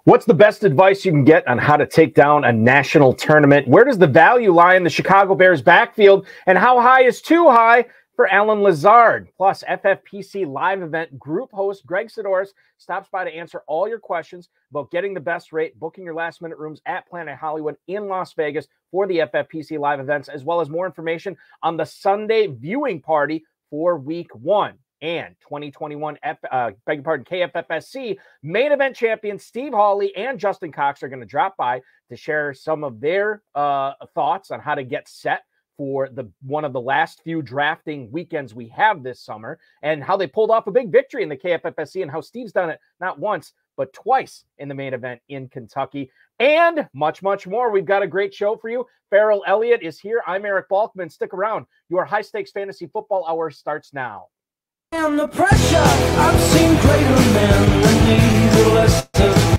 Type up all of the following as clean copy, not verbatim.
What's the best advice you can get on how to take down a national tournament? Where does the value lie in the Chicago Bears backfield? And how high is too high for Allen Lazard? Plus, FFPC live event group host Greg Sidoris stops by to answer all your questions about getting the best rate, booking your last-minute rooms at Planet Hollywood in Las Vegas for the FFPC live events, as well as more information on the Sunday viewing party for Week 1. And 2021, KFFSC main event champions Steve Hawley and Justin Cox are going to drop by to share some of their thoughts on how to get set for one of the last few drafting weekends we have this summer, and how they pulled off a big victory in the KFFSC, and how Steve's done it not once, but twice in the main event in Kentucky, and much, much more. We've got a great show for you. Farrell Elliott is here. I'm Eric Balkman. Stick around. Your high-stakes fantasy football hour starts now. And the pressure, I've seen greater men than need lesson.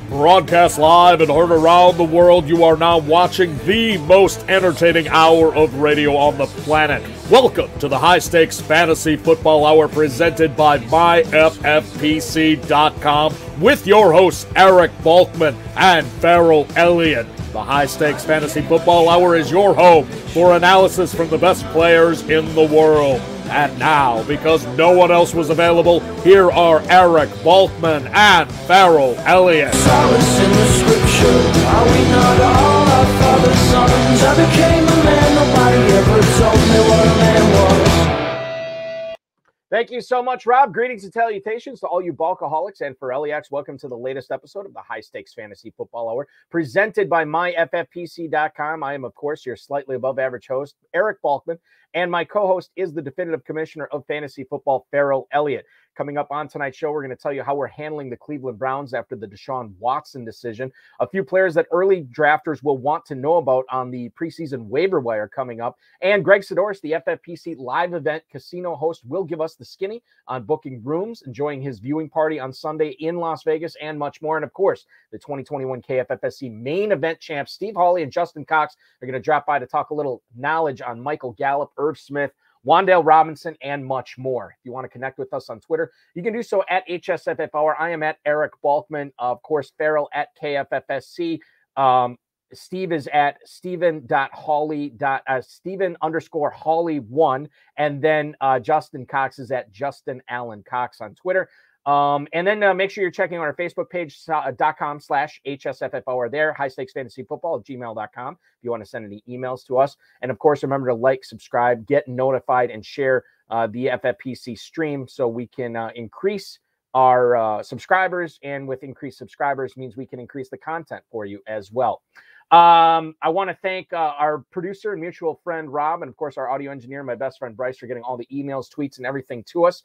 Broadcast live and heard around the world, you are now watching the most entertaining hour of radio on the planet. Welcome to the High Stakes Fantasy Football Hour presented by MyFFPC.com with your hosts Eric Balkman and Farrell Elliott. The High Stakes Fantasy Football Hour is your home for analysis from the best players in the world. And now, because no one else was available, here are Eric Balkman and Farrell Elliott. Solace in the scripture, are we not all our father's sons? I became a man, nobody ever told me what a man was. Thank you so much, Rob. Greetings and salutations to all you Balkaholics and Farelliacs. Welcome to the latest episode of the High Stakes Fantasy Football Hour, presented by MyFFPC.com. I am, of course, your slightly above average host, Eric Balkman, and my co-host is the definitive commissioner of fantasy football, Farrell Elliott. Coming up on tonight's show, we're going to tell you how we're handling the Cleveland Browns after the Deshaun Watson decision. A few players that early drafters will want to know about on the preseason waiver wire coming up. And Greg Sidoris, the FFPC live event casino host, will give us the skinny on booking rooms, enjoying his viewing party on Sunday in Las Vegas, and much more. And of course, the 2021 KFFSC main event champs, Steve Hawley and Justin Cox, are going to drop by to talk a little knowledge on Michael Gallup, Irv Smith, Wan'Dale Robinson, and much more. If you want to connect with us on Twitter, you can do so at HSFF Hour. I am at Eric Balkman. Of course, Farrell at KFFSC. Steve is at Stephen_Hawley1. And then Justin Cox is at Justin Allen Cox on Twitter. And then make sure you're checking on our Facebook page, .com/HSFF Hour there, High Stakes Fantasy Football at gmail.com. If you want to send any emails to us. And of course, remember to like, subscribe, get notified, and share the FFPC stream so we can increase our subscribers. And with increased subscribers means we can increase the content for you as well. I want to thank our producer and mutual friend, Rob, and of course, our audio engineer, my best friend, Bryce, for getting all the emails, tweets, and everything to us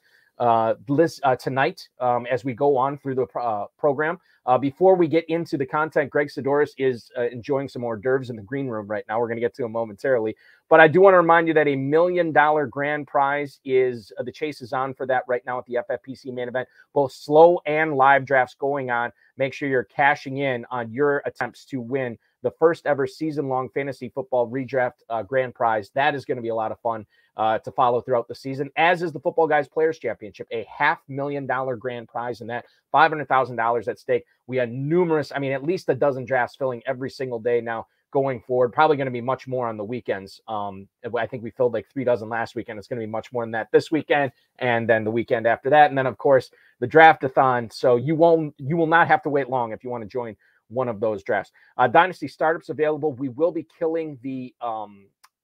tonight as we go on through the program. Before we get into the content, Greg Sidoris is enjoying some hors d'oeuvres in the green room right now. We're going to get to him momentarily. But I do want to remind you that $1 million grand prize is the chase is on for that right now at the FFPC main event. Both slow and live drafts going on. Make sure you're cashing in on your attempts to win the first ever season-long fantasy football redraft grand prize. That is going to be a lot of fun to follow throughout the season, as is the Football Guys Players Championship, a $500,000 grand prize in that, $500,000 at stake. We had numerous, at least a dozen drafts filling every single day now going forward. Probably going to be much more on the weekends. I think we filled like 3 dozen last weekend. It's going to be much more than that this weekend, and then the weekend after that. And then, of course, the draft-a-thon. So you will not have to wait long if you want to join one of those drafts. Dynasty startups available. We will be killing the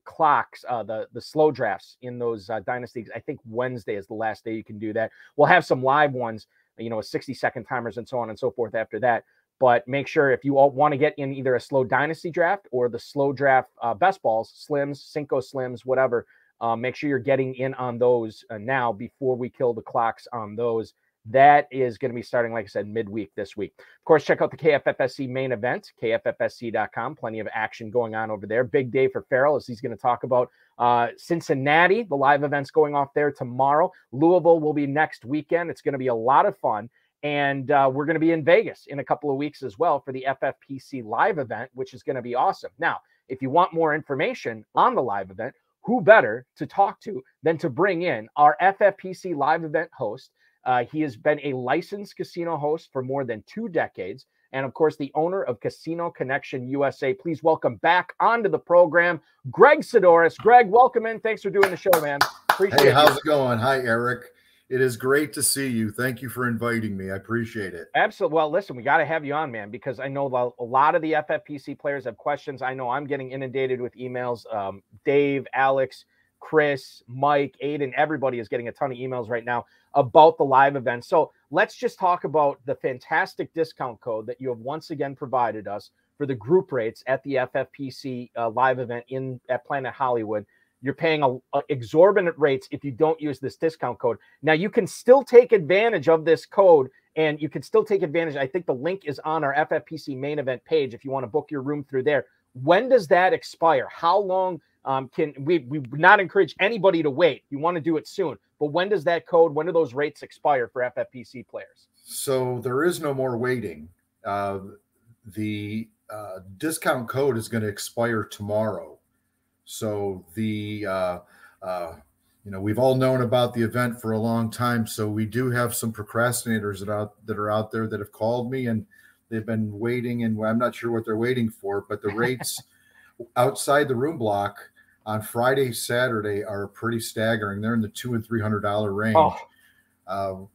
clocks, the slow drafts in those dynasties. I think Wednesday is the last day you can do that. We'll have some live ones, 60-second timers and so on and so forth after that. But make sure if you all want to get in either a slow dynasty draft or the slow draft best balls, slims, Cinco slims, whatever, make sure you're getting in on those now before we kill the clocks on those. That is going to be starting, like I said, midweek this week. Of course, check out the KFFSC main event, KFFSC.com. Plenty of action going on over there. Big day for Farrell as he's going to talk about Cincinnati, the live events going off there tomorrow. Louisville will be next weekend. It's going to be a lot of fun. And we're going to be in Vegas in a couple of weeks as well for the FFPC live event, which is going to be awesome. Now, if you want more information on the live event, who better to talk to than to bring in our FFPC live event host. He has been a licensed casino host for more than 2 decades, and of course, the owner of Casino Connection USA. Please welcome back onto the program, Greg Sidoris. Greg, welcome in. Thanks for doing the show, man. Appreciate it. Hey, how's it going? Hi, Eric. It is great to see you. Thank you for inviting me. I appreciate it. Absolutely. Well, listen, we got to have you on, man, because I know a lot of the FFPC players have questions. I know I'm getting inundated with emails. Dave, Alex, Chris, Mike, Aiden, everybody is getting a ton of emails right now about the live event. So let's just talk about the fantastic discount code that you have once again provided us for the group rates at the FFPC live event at Planet Hollywood. You're paying exorbitant rates if you don't use this discount code. Now, you can still take advantage of this code, and you can still take advantage. I think the link is on our FFPC main event page if you want to book your room through there. When does that expire? How long can we not encourage anybody to wait? You want to do it soon. But when does that code, when do those rates expire for FFPC players? So there is no more waiting. The discount code is going to expire tomorrow. So we've all known about the event for a long time. So we do have some procrastinators that are out there that have called me, and they've been waiting, and I'm not sure what they're waiting for, but the rates outside the room block on Friday, Saturday are pretty staggering. They're in the $200 and $300 range,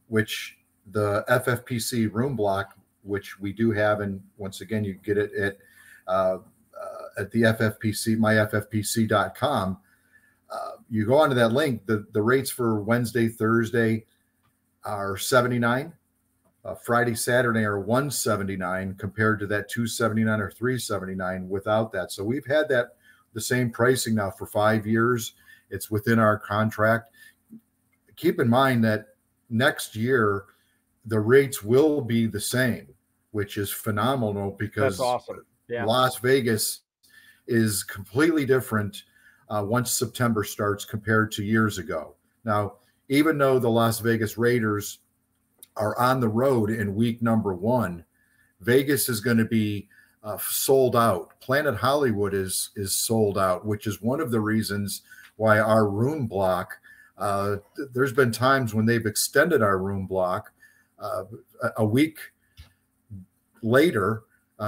which the FFPC room block, which we do have, and once again, you get it at the FFPC, myffpc.com. You go onto that link, the rates for Wednesday, Thursday are $79. Friday, Saturday are $179 compared to that $279 or $379 without that. So we've had the same pricing now for 5 years. It's within our contract. Keep in mind that next year the rates will be the same, which is phenomenal because that's awesome. Yeah. Las Vegas is completely different once September starts compared to years ago. Now, even though the Las Vegas Raiders are on the road in week number 1, Vegas is going to be sold out. Planet Hollywood is sold out, which is one of the reasons why our room block, there's been times when they've extended our room block a week later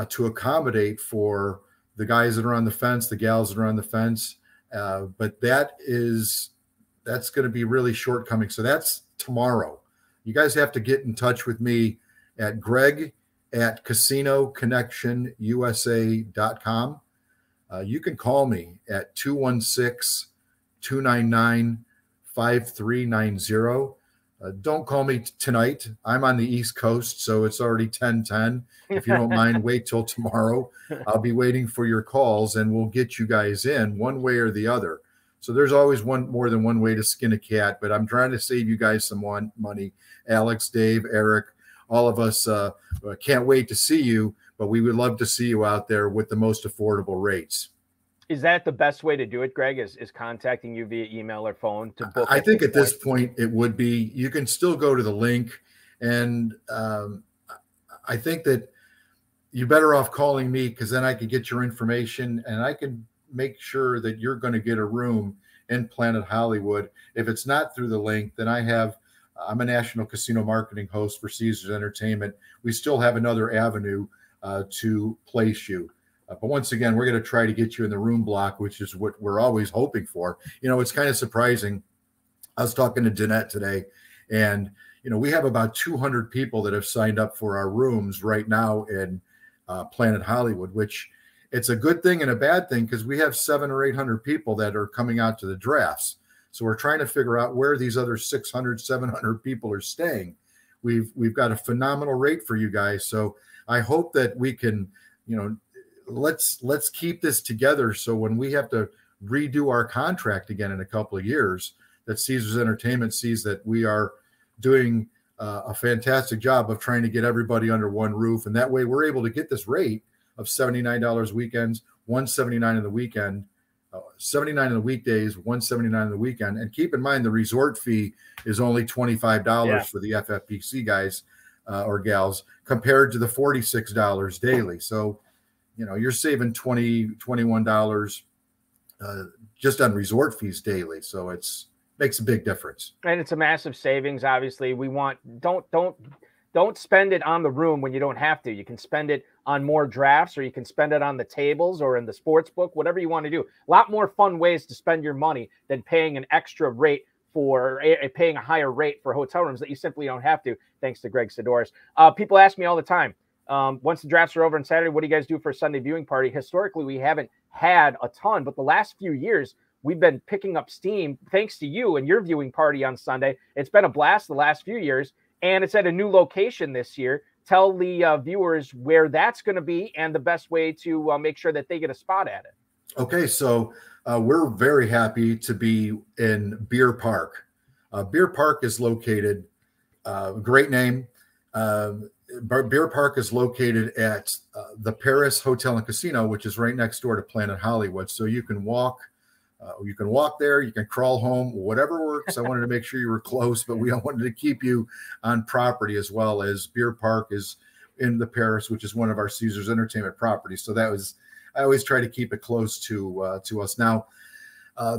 to accommodate for the guys that are on the fence, the gals that are on the fence. But that's going to be really shortcoming. So that's tomorrow. You guys have to get in touch with me at greg@CasinoConnectionUSA.com. You can call me at 216-299-5390. Don't call me tonight. I'm on the East Coast, so it's already 10:10. If you don't mind, wait till tomorrow. I'll be waiting for your calls, and we'll get you guys in one way or the other. So there's always more than one way to skin a cat, but I'm trying to save you guys some money. Alex, Dave, Eric, all of us can't wait to see you, but we would love to see you out there with the most affordable rates. Is that the best way to do it, Greg, is contacting you via email or phone to book? I think at this point it would be. You can still go to the link, and I think that you're better off calling me, because then I can get your information and I can make sure that you're going to get a room in Planet Hollywood. If it's not through the link, then I'm a national casino marketing host for Caesars Entertainment. We still have another avenue to place you. But once again, we're going to try to get you in the room block, which is what we're always hoping for. It's kind of surprising. I was talking to Jeanette today, and, we have about 200 people that have signed up for our rooms right now in Planet Hollywood, which it's a good thing and a bad thing, because we have 700 or 800 people that are coming out to the drafts. So we're trying to figure out where these other 600, 700 people are staying. We've got a phenomenal rate for you guys. So I hope that we can, let's keep this together. So when we have to redo our contract again in a couple of years, that Caesars Entertainment sees that we are doing a fantastic job of trying to get everybody under one roof. And that way we're able to get this rate of $79 weekends, $179 in the weekend, 79 in the weekdays, 179 in the weekend. And keep in mind, the resort fee is only $25 for the FFPC guys or gals, compared to the $46 daily. So, you're saving $21 just on resort fees daily. So makes a big difference. And it's a massive savings. Obviously, we want, don't don't spend it on the room when you don't have to. You can spend it on more drafts, or you can spend it on the tables or in the sports book, whatever you want to do. A lot more fun ways to spend your money than paying an extra rate for paying a higher rate for hotel rooms that you simply don't have to, thanks to Greg Sidoris. People ask me all the time, once the drafts are over on Saturday, what do you guys do for a Sunday viewing party? Historically, we haven't had a ton, but the last few years, we've been picking up steam thanks to you and your viewing party on Sunday. It's been a blast the last few years, and it's at a new location this year. Tell the viewers where that's going to be and the best way to make sure that they get a spot at it. Okay, so we're very happy to be in Beer Park. Beer Park is located, great name. Beer Park is located at the Paris Hotel and Casino, which is right next door to Planet Hollywood. So you can walk there, you can crawl home, whatever works. I wanted to make sure you were close, but we wanted to keep you on property as well, as Beer Park is in the Paris, which is one of our Caesars Entertainment properties. So that was, I always try to keep it close to us. Now,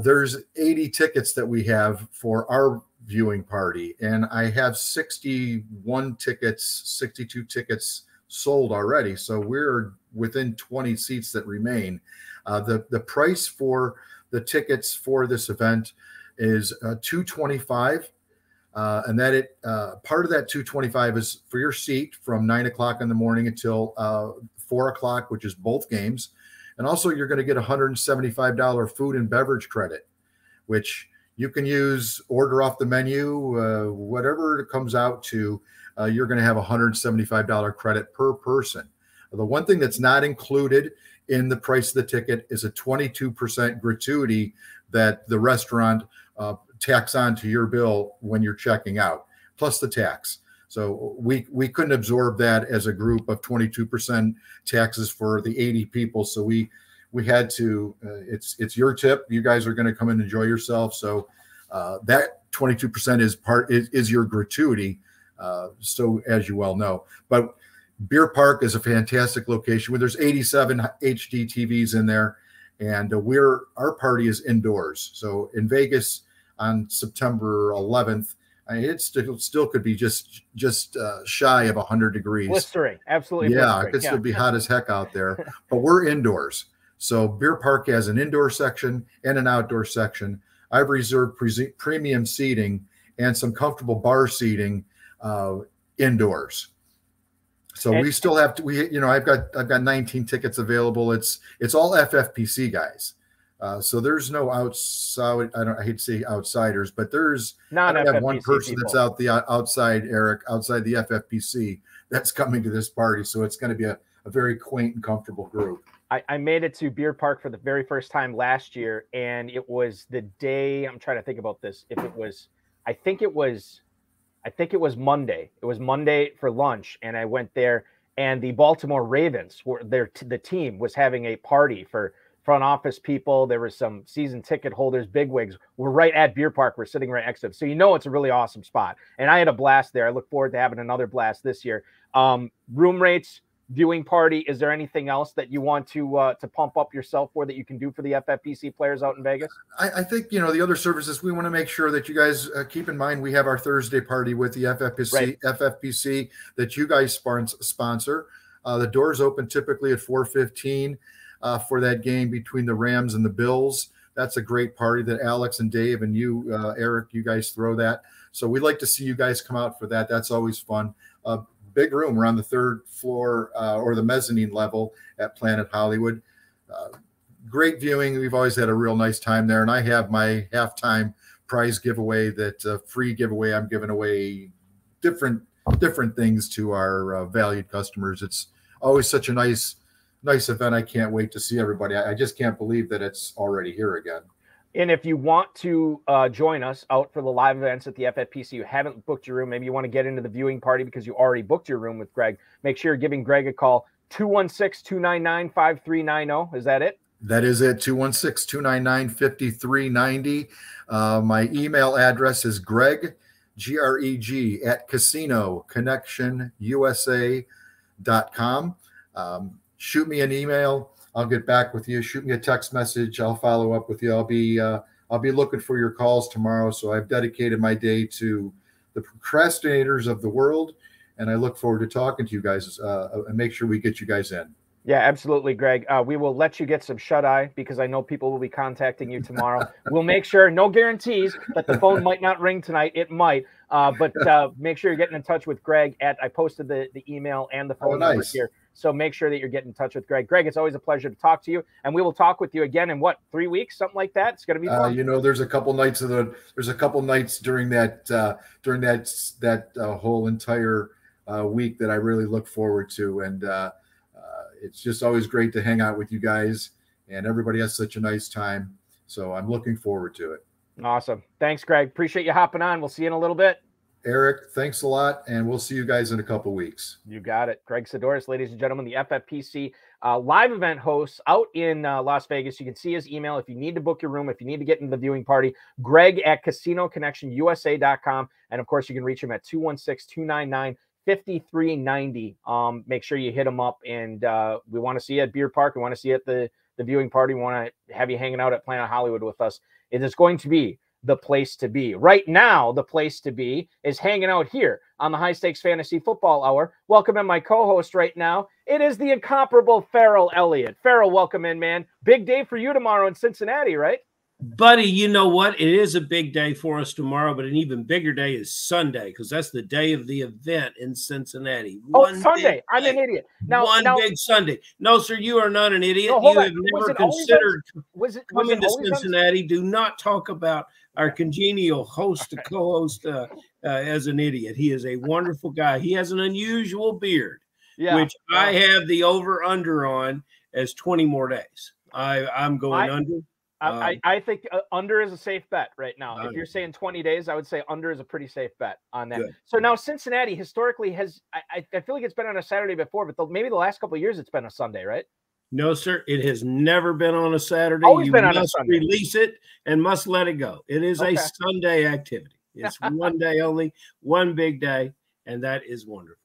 there's 80 tickets that we have for our viewing party, and I have 61 tickets, 62 tickets sold already. So we're within 20 seats that remain. The price for the tickets for this event is $225, and that part of that $225 is for your seat from 9 o'clock in the morning until 4 o'clock, which is both games. And also you're going to get $175 food and beverage credit, which you can use, order off the menu, whatever it comes out to, you're going to have $175 credit per person. The one thing that's not included in the price of the ticket is a 22% gratuity that the restaurant tacks on to your bill when you're checking out, plus the tax. So we couldn't absorb that as a group of 22% taxes for the 80 people. So we had to, it's your tip. You guys are going to come and enjoy yourself. So that 22% is your gratuity. So as you well know, but Beer Park is a fantastic location where there's 87 HD TVs in there, and our party is indoors. So in Vegas on September 11th, it still could be just shy of 100 degrees. Blistering, absolutely. Yeah, blistering. it could still be hot as heck out there, but we're indoors. So Beer Park has an indoor section and an outdoor section. I've reserved premium seating and some comfortable bar seating indoors. So we still have to, I've got 19 tickets available. It's all FFPC guys. So there's no outside. I hate to say outsiders, but there's I have one person people. That's outside, Eric, outside the FFPC that's coming to this party. So it's going to be a very quaint and comfortable group. I made it to Beer Park for the very first time last year, and it was the day, I'm trying to think about this. If it was, I think it was Monday. It was Monday for lunch, and I went there, and the Baltimore Ravens the team was having a party for front office people. There were some season ticket holders, bigwigs. We're right at Beer Park. We're sitting right next to it. So it's a really awesome spot. And I had a blast there. I look forward to having another blast this year. Room rates, viewing party. Is there anything else that you want to pump up yourself for that you can do for the FFPC players out in Vegas? I think, the other services, we want to make sure that you guys keep in mind, we have our Thursday party with the FFPC that you guys sponsor. The doors open typically at 4:15 for that game between the Rams and the Bills. That's a great party that Alex and Dave and you, Eric, you guys throw that. So we'd like to see you guys come out for that. That's always fun. Big room. We're on the third floor or the mezzanine level at Planet Hollywood. Great viewing. We've always had a real nice time there. And I have my halftime prize giveaway, that free giveaway. I'm giving away different things to our valued customers. It's always such a nice event. I can't wait to see everybody. I just can't believe that it's already here again. And if you want to join us out for the live events at the FFPC, you haven't booked your room, maybe you want to get into the viewing party because you already booked your room with Greg, make sure you're giving Greg a call, 216-299-5390. Is that it? That is it, 216-299-5390. My email address is Greg, Greg, at CasinoConnectionUSA.com. Shoot me an email. I'll get back with you. Shoot me a text message. I'll follow up with you. I'll be looking for your calls tomorrow. So I've dedicated my day to the procrastinators of the world and I look forward to talking to you guys and make sure we get you guys in. Yeah, absolutely, Greg. We will let you get some shut-eye because I know people will be contacting you tomorrow. We'll make sure, no guarantees, that the phone might not ring tonight. It might, but make sure you're getting in touch with Greg. I posted the email and the phone number here, so make sure that you're getting in touch with Greg. Greg, it's always a pleasure to talk to you, and we will talk with you again in 3 weeks, something like that. It's going to be fun. There's a couple nights during that whole entire week that I really look forward to, and it's just always great to hang out with you guys, and everybody has such a nice time. So I'm looking forward to it. Awesome. Thanks, Greg. Appreciate you hopping on. We'll see you in a little bit. Eric, thanks a lot, and we'll see you guys in a couple weeks. You got it. Greg Sidoris, ladies and gentlemen, the FFPC live event host out in Las Vegas. You can see his email if you need to book your room, if you need to get into the viewing party, Greg at CasinoConnectionUSA.com. And, of course, you can reach him at 216-299-5390. Make sure you hit them up, and we want to see you at Beer Park. We want to see you at the viewing party. We want to have you hanging out at Planet Hollywood with us. It is going to be the place to be. Right now, the place to be is hanging out here on the High Stakes Fantasy Football Hour. Welcome in my co-host right now. It is the incomparable Farrell Elliott. Farrell, welcome in, man. Big day for you tomorrow in Cincinnati, right? Buddy, you know what? It is a big day for us tomorrow, but an even bigger day is Sunday because that's the day of the event in Cincinnati. Sunday. I'm an idiot. Now, big Sunday. No, sir, you are not an idiot. No, you have never considered coming to Cincinnati. Do not talk about our congenial host to co-host as an idiot. He is a wonderful guy. He has an unusual beard, which I have the over-under on as 20 more days. I'm going under. I think under is a safe bet right now. If you're saying 20 days, I would say under is a pretty safe bet on that. Good. So now Cincinnati historically has, I feel like it's been on a Saturday before, but maybe the last couple of years it's been a Sunday, right? No, sir. It has never been on a Saturday. Always been on a Sunday. Release it and must let it go. It is a Sunday activity. It's one day only, one big day, and that is wonderful.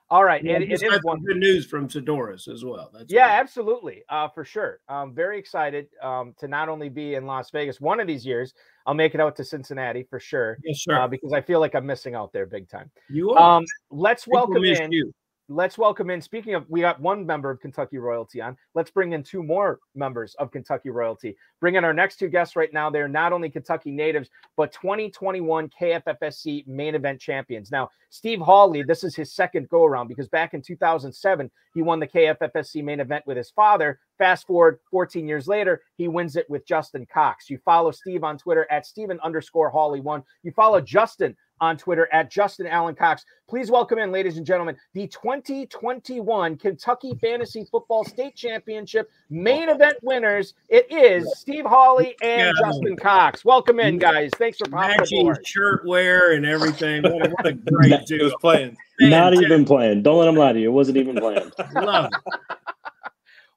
All right. And it is good news from Sidoris as well. That's absolutely. For sure. I'm very excited to not only be in Las Vegas one of these years, I'll make it out to Cincinnati for sure. Yes, sir. Because I feel like I'm missing out there big time. You are. Let's welcome in. Let's welcome in. Speaking of, we got one member of Kentucky Royalty on. Let's bring in two more members of Kentucky Royalty. Bring in our next two guests right now. They're not only Kentucky natives, but 2021 KFFSC main event champions. Now, Steve Hawley, this is his second go-around because back in 2007, he won the KFFSC main event with his father. Fast forward 14 years later, he wins it with Justin Cox. You follow Steve on Twitter at Steven_Hawley1. You follow Justin on Twitter at Justin Allen Cox. Please welcome in, ladies and gentlemen, the 2021 Kentucky Fantasy Football State Championship main event winners. It is Steve Hawley and Justin Cox. Welcome in, guys. Thanks for popping aboard. Shirt wear and everything. What a great dude. It was planned. Not even planned. Don't let him lie to you. It wasn't even planned. Love it.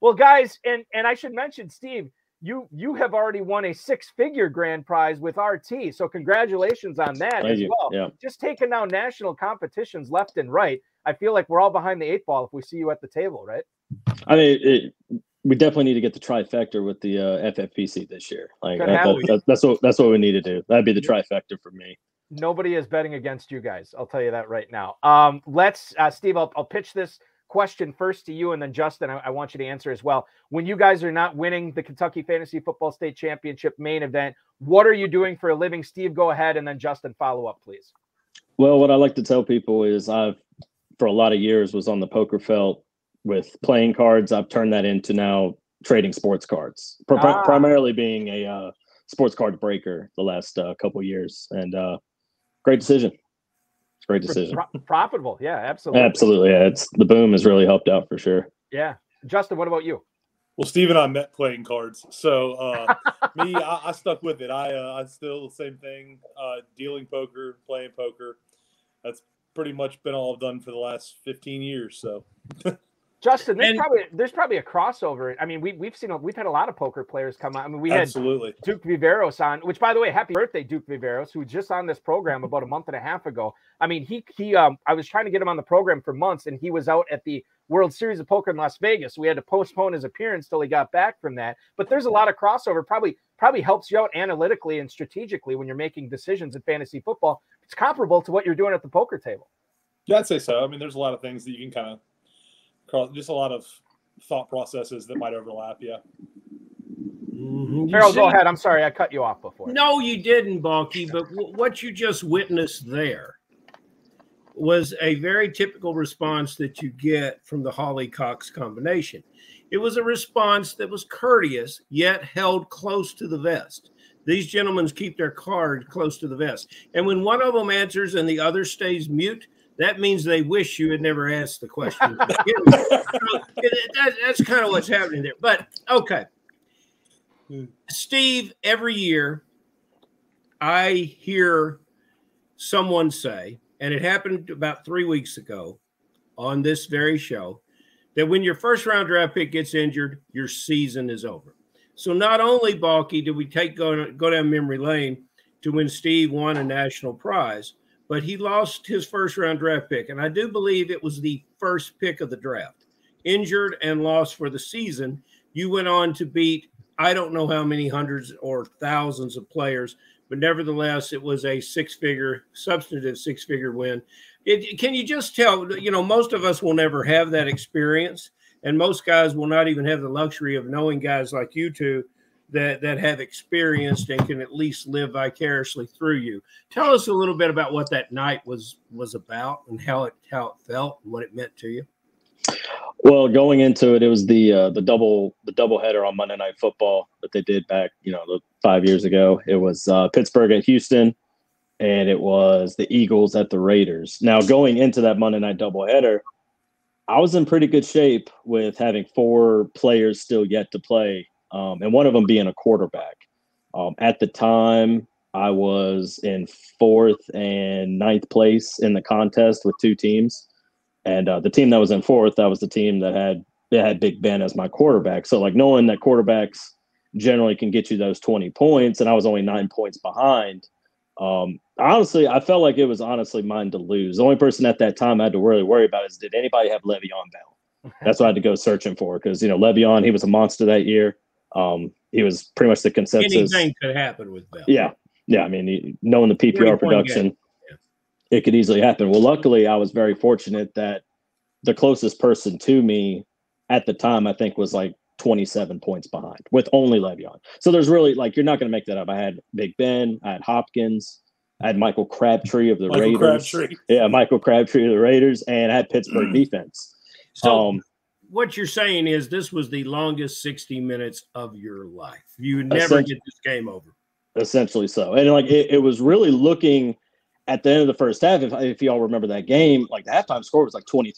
Well, guys, and I should mention, Steve, you have already won a six-figure grand prize with RT, so congratulations on that. Thank you. Well. Yeah. Just taking down national competitions left and right. I feel like we're all behind the eight ball if we see you at the table, right? I mean, we definitely need to get the trifecta with the FFPC this year. Like that's what we need to do. That'd be the trifecta for me. Nobody is betting against you guys. I'll tell you that right now. Let's, Steve, I'll pitch this question first to you, and then Justin, I want you to answer as well. When you guys are not winning the Kentucky Fantasy Football State Championship main event, what are you doing for a living? Steve, go ahead, and then Justin, follow up, please. Well, what I like to tell people is I've, for a lot of years, was on the poker felt with playing cards. I've turned that into now trading sports cards, primarily being a sports card breaker the last couple of years, and great decision. Great decision. Profitable. Yeah, absolutely. Absolutely. Yeah. The boom has really helped out for sure. Yeah. Justin, what about you? Well, Steve and I met playing cards. So me, I stuck with it. I still same thing, dealing poker, playing poker. That's pretty much been all I've done for the last 15 years. So Justin, there's probably a crossover. I mean, we've had a lot of poker players come on. I mean, we had Duke Viveros on, which, by the way, happy birthday, Duke Viveros, who was just on this program about a month and a half ago. I mean, I was trying to get him on the program for months, and he was out at the World Series of Poker in Las Vegas. So we had to postpone his appearance till he got back from that. But there's a lot of crossover. Probably helps you out analytically and strategically when you're making decisions in fantasy football. It's comparable to what you're doing at the poker table. Yeah, I'd say so. I mean, there's a lot of things that you can kind of cross, just a lot of thought processes that might overlap. Yeah. Farrell, go ahead. I'm sorry, I cut you off before. No, you didn't, Bonky. But what you just witnessed there was a very typical response that you get from the Hawley Cox combination. It was a response that was courteous, yet held close to the vest. These gentlemen keep their card close to the vest. And when one of them answers and the other stays mute, that means they wish you had never asked the question. That's kind of what's happening there. But, okay. Steve, every year I hear someone say, and it happened about 3 weeks ago on this very show, that when your first-round draft pick gets injured, your season is over. So not only, Balky, did we go down memory lane to when Steve won a national prize, but he lost his first-round draft pick, and I do believe it was the first pick of the draft. Injured and lost for the season, you went on to beat I don't know how many hundreds or thousands of players, but nevertheless, it was a substantive six-figure win. Can you just tell, most of us will never have that experience, and most guys will not even have the luxury of knowing guys like you two that have experienced and can at least live vicariously through you. Tell us a little bit about what that night was about and how it felt and what it meant to you. Well, going into it, it was the double header on Monday Night Football that they did back, 5 years ago. It was Pittsburgh at Houston, and it was the Eagles at the Raiders. Now, going into that Monday night doubleheader, I was in pretty good shape with having 4 players still yet to play, and one of them being a quarterback. At the time, I was in 4th and 9th place in the contest with 2 teams. And the team that was in 4th, that was the team that had Big Ben as my quarterback. So, knowing that quarterbacks generally can get you those 20 points, and I was only 9 points behind, honestly, I felt like it was mine to lose. The only person at that time I had to really worry about is, did anybody have Le'Veon Bell? That's what I had to go searching for because, Le'Veon, he was a monster that year. He was pretty much the consensus. Anything could happen with Bell. Yeah. I mean, knowing the PPR production, it could easily happen. Well, luckily, I was very fortunate that the closest person to me at the time, I think, was 27 points behind with only Le'Veon. So there's really you're not going to make that up. I had Big Ben, I had Hopkins, I had Michael Crabtree of the Raiders. Yeah, Michael Crabtree of the Raiders, and I had Pittsburgh defense. So what you're saying is this was the longest 60 minutes of your life. You would never get this game over. Essentially so. And it was really looking at the end of the first half, if y'all remember that game, the halftime score was 23-0.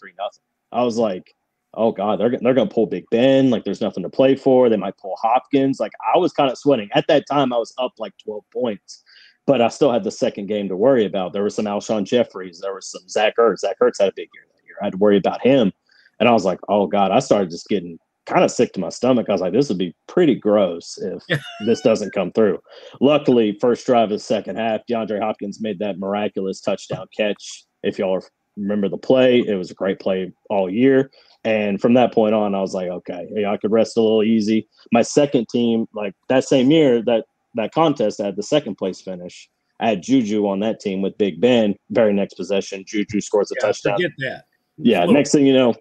I was like, oh God, they're gonna pull Big Ben. There's nothing to play for. They might pull Hopkins. I was kind of sweating. At that time, I was up 12 points, but I still had the second game to worry about. There was some Alshon Jeffries. There was some Zach Ertz. Zach Ertz had a big year that year. I had to worry about him. And I was like, oh God, I started just getting kind of sick to my stomach. I was like, this would be pretty gross if this doesn't come through. Luckily, first drive of the second half, DeAndre Hopkins made that miraculous touchdown catch. If y'all remember the play, it was a great play all year. And from that point on, I was like, okay, I could rest a little easy. My second team, that same year, that contest, I had the second place finish. I had Juju on that team with Big Ben. Very next possession, Juju scores a touchdown. Forget that. Yeah, next thing you know,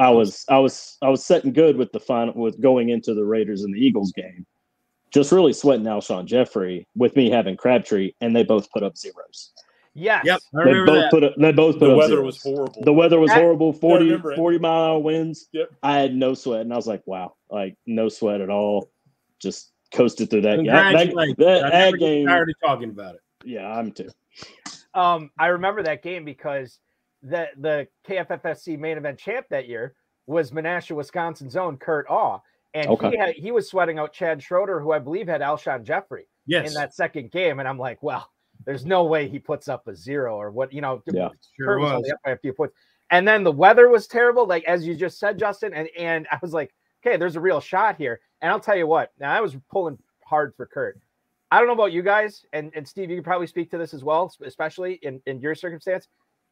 I was setting good with the final, with going into the Raiders and the Eagles game, just really sweating Alshon Jeffrey with me having Crabtree, and they both put up zeros. Yes. Yep. They both put up the weather zeros. was horrible. The weather was horrible. 40-mile-an-hour winds. Yep. I had no sweat, and I was like, wow, no sweat at all. Just coasted through that. Congratulations. That game. Tired of talking about it. Yeah, I'm too. I remember that game because the KFFSC main event champ that year was Menasha, Wisconsin's own Kurt Awe. And he was sweating out Chad Schroeder, who I believe had Alshon Jeffrey in that second game. And I'm like, well, there's no way he puts up a 0 or what, Sure was. Only up by a few points. And then the weather was terrible, as you just said, Justin. And I was like, okay, there's a real shot here. And I'll tell you what, now I was pulling hard for Kurt. I don't know about you guys, and Steve, you can probably speak to this as well, especially in your circumstance.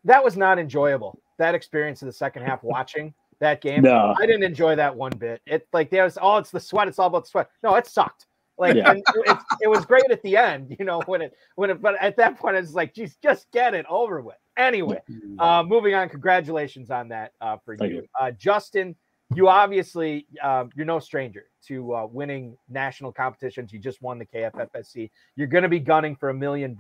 That was not enjoyable. That experience in the second half watching that game. No. I didn't enjoy that one bit. It's the sweat. It's all about the sweat. No, it sucked. And it was great at the end, when it, but at that point, it's like, geez, just get it over with. Anyway, moving on. Congratulations on that for you. Justin, you obviously, you're no stranger to winning national competitions. You just won the KFFSC. You're going to be gunning for $1 million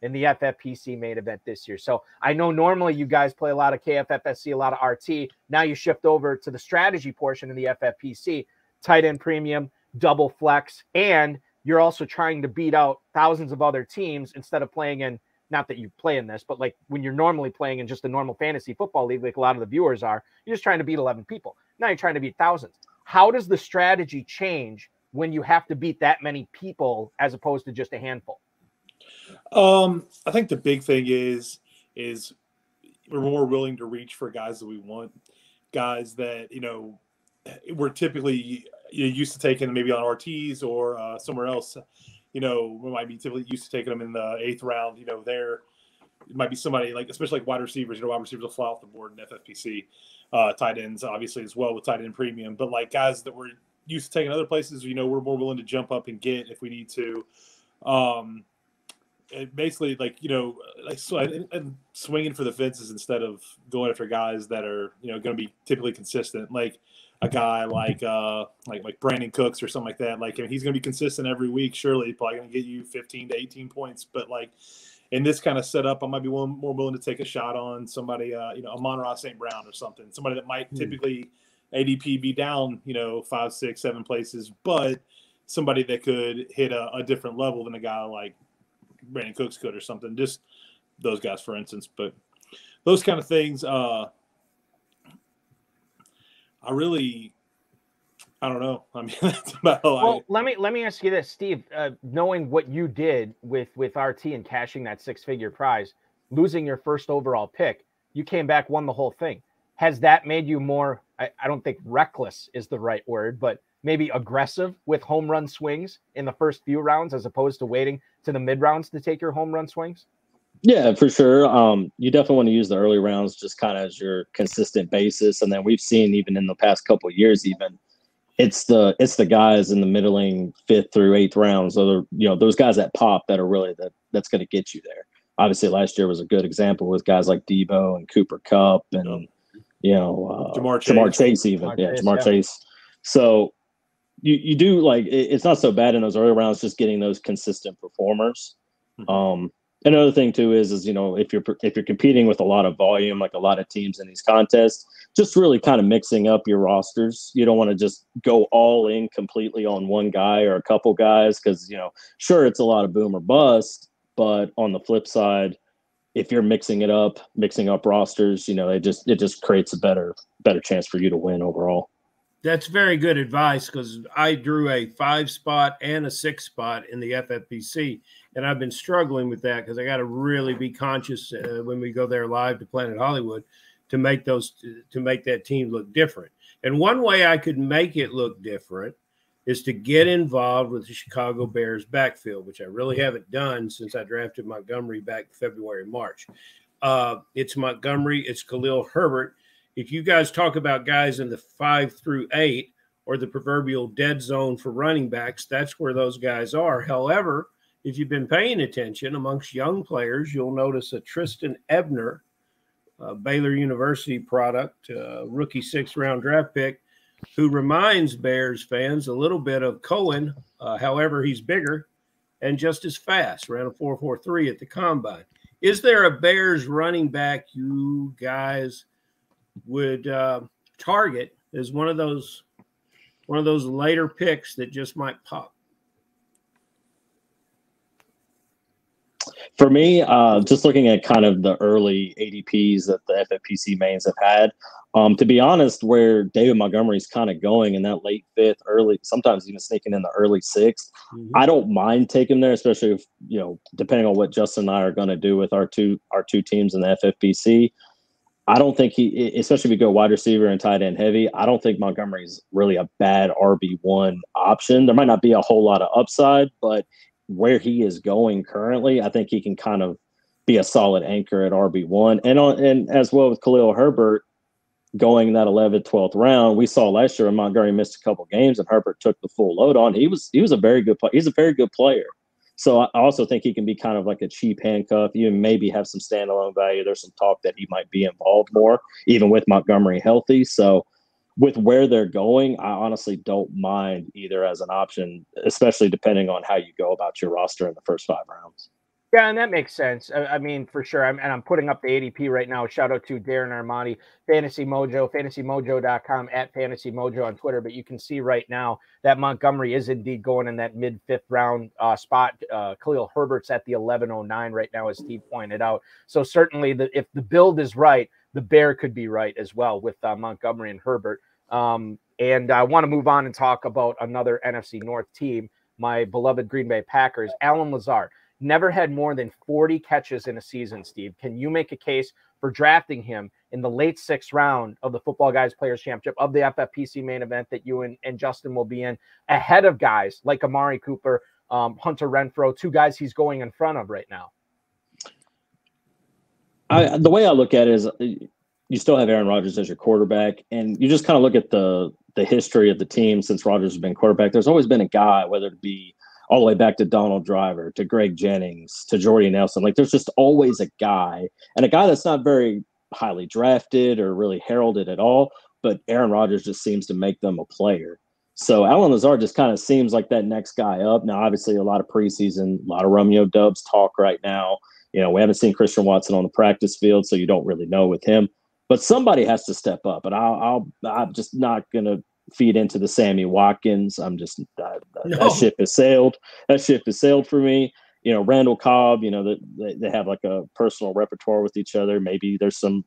in the FFPC main event this year. So I know normally you guys play a lot of KFFSC, a lot of RT. Now you shift over to the strategy portion of the FFPC, tight end premium, double flex, and you're also trying to beat out thousands of other teams instead of playing in, not that you play in this, but like when you're normally playing in just a normal fantasy football league, like a lot of the viewers are, you're just trying to beat 11 people. Now you're trying to beat thousands. How does the strategy change when you have to beat that many people as opposed to just a handful? I think the big thing is we're more willing to reach for guys that we want, guys that, we're typically used to taking maybe on RTs or somewhere else. We might be typically used to taking them in the 8th round. There it might be somebody like, especially like wide receivers. Wide receivers will fly off the board in FFPC. Tight ends, obviously, as well with tight end premium. But like guys that we're used to taking other places, we're more willing to jump up and get if we need to. Basically, and swinging for the fences instead of going after guys that are going to be typically consistent. Like a guy like Brandon Cooks or something like that. Like, he's going to be consistent every week. Surely, probably going to get you 15 to 18 points. But like in this kind of setup, I might be more willing to take a shot on somebody, Amon-Ra St. Brown or something. Somebody that might typically ADP be down, 5, 6, 7 places, but somebody that could hit a different level than a guy like Brandon Cooks could or something. Just those guys, for instance. But those kind of things, I don't know. I mean, that's about well, let me ask you this, Steve. Knowing what you did with RT and cashing that 6-figure prize, losing your first overall pick, you came back, won the whole thing. Has that made you more, I don't think reckless is the right word, but maybe aggressive with home run swings in the first few rounds as opposed to waiting to the mid rounds to take your home run swings? Yeah, for sure. You definitely want to use the early rounds just kind of as your consistent basis. And then we've seen even in the past couple of years, even it's the guys in the middling 5th through 8th rounds. So those guys that pop that are really that's going to get you there. Obviously, last year was a good example with guys like Debo and Cooper Kupp and Jamar Chase even. Jamar Chase. So you do it's not so bad in those early rounds, just getting those consistent performers. Mm-hmm. Another thing too is if you're competing with a lot of volume, like a lot of teams in these contests, just really kind of mixing up your rosters. You don't want to just go all in completely on one guy or a couple guys because sure, it's a lot of boom or bust, but on the flip side, if you're mixing up rosters, it just creates a better chance for you to win overall. That's very good advice because I drew a 5-spot and a 6-spot in the FFPC, and I've been struggling with that because I got to really be conscious when we go there live to Planet Hollywood to make that team look different. And one way I could make it look different is to get involved with the Chicago Bears backfield, which I really haven't done since I drafted Montgomery back in February, March. It's Montgomery, it's Khalil Herbert. If you guys talk about guys in the 5 through 8 or the proverbial dead zone for running backs, that's where those guys are. However, if you've been paying attention amongst young players, you'll notice a Tristan Ebner, Baylor University product, rookie 6th-round draft pick, who reminds Bears fans a little bit of Cohen. However, he's bigger and just as fast, ran a 4.43 at the combine. Is there a Bears running back you guys would target as one of those later picks that just might pop? For me, just looking at kind of the early ADPs that the FFPC mains have had, to be honest, where David Montgomery's kind of going in that late 5th, early, sometimes even sneaking in the early 6th, I don't mind taking him there, especially if, depending on what Justin and I are going to do with our two teams in the FFPC. I don't think especially if you go wide receiver and tight end heavy, I don't think Montgomery's really a bad RB1 option. There might not be a whole lot of upside, but where he is going currently, I think he can kind of be a solid anchor at RB1. And as well with Khalil Herbert going that 11th, 12th round, we saw last year when Montgomery missed a couple games and Herbert took the full load on. He was a very good player. He's a very good player. So I also think he can be kind of like a cheap handcuff. You maybe have some standalone value. There's some talk that he might be involved more, even with Montgomery healthy. So with where they're going, I honestly don't mind either as an option, especially depending on how you go about your roster in the first 5 rounds. Yeah, and that makes sense. I mean, for sure. I'm putting up the ADP right now. Shout out to Darren Armani, Fantasy Mojo, fantasymojo.com, at Fantasy Mojo on Twitter. But you can see right now that Montgomery is indeed going in that mid-5th round spot. Khalil Herbert's at the 1109 right now, as Steve pointed out. So certainly, if the build is right, the bear could be right as well with Montgomery and Herbert. And I want to move on and talk about another NFC North team, my beloved Green Bay Packers. Allen Lazard never had more than 40 catches in a season, Steve. Can you make a case for drafting him in the late 6th round of the Football Guys Players Championship, of the FFPC main event that you and Justin will be in, ahead of guys like Amari Cooper, Hunter Renfrow, 2 guys he's going in front of right now? The way I look at it is you still have Aaron Rodgers as your quarterback, and you just kind of look at the history of the team since Rodgers has been quarterback. There's always been a guy, whether it be all the way back to Donald Driver, to Greg Jennings, to Jordy Nelson. Like, there's just always a guy, and a guy that's not very highly drafted or really heralded at all, but Aaron Rodgers just seems to make them a player. So Allen Lazard just kind of seems like that next guy up. Now, obviously, a lot of preseason, a lot of Romeo Doubs talk right now. You know, we haven't seen Christian Watson on the practice field, so you don't really know with him. But somebody has to step up, and I'm just not going to feed into the Sammy Watkins. I'm just that ship has sailed. That ship has sailed for me. You know, Randall Cobb. You know, they have like a personal repertoire with each other. Maybe there's some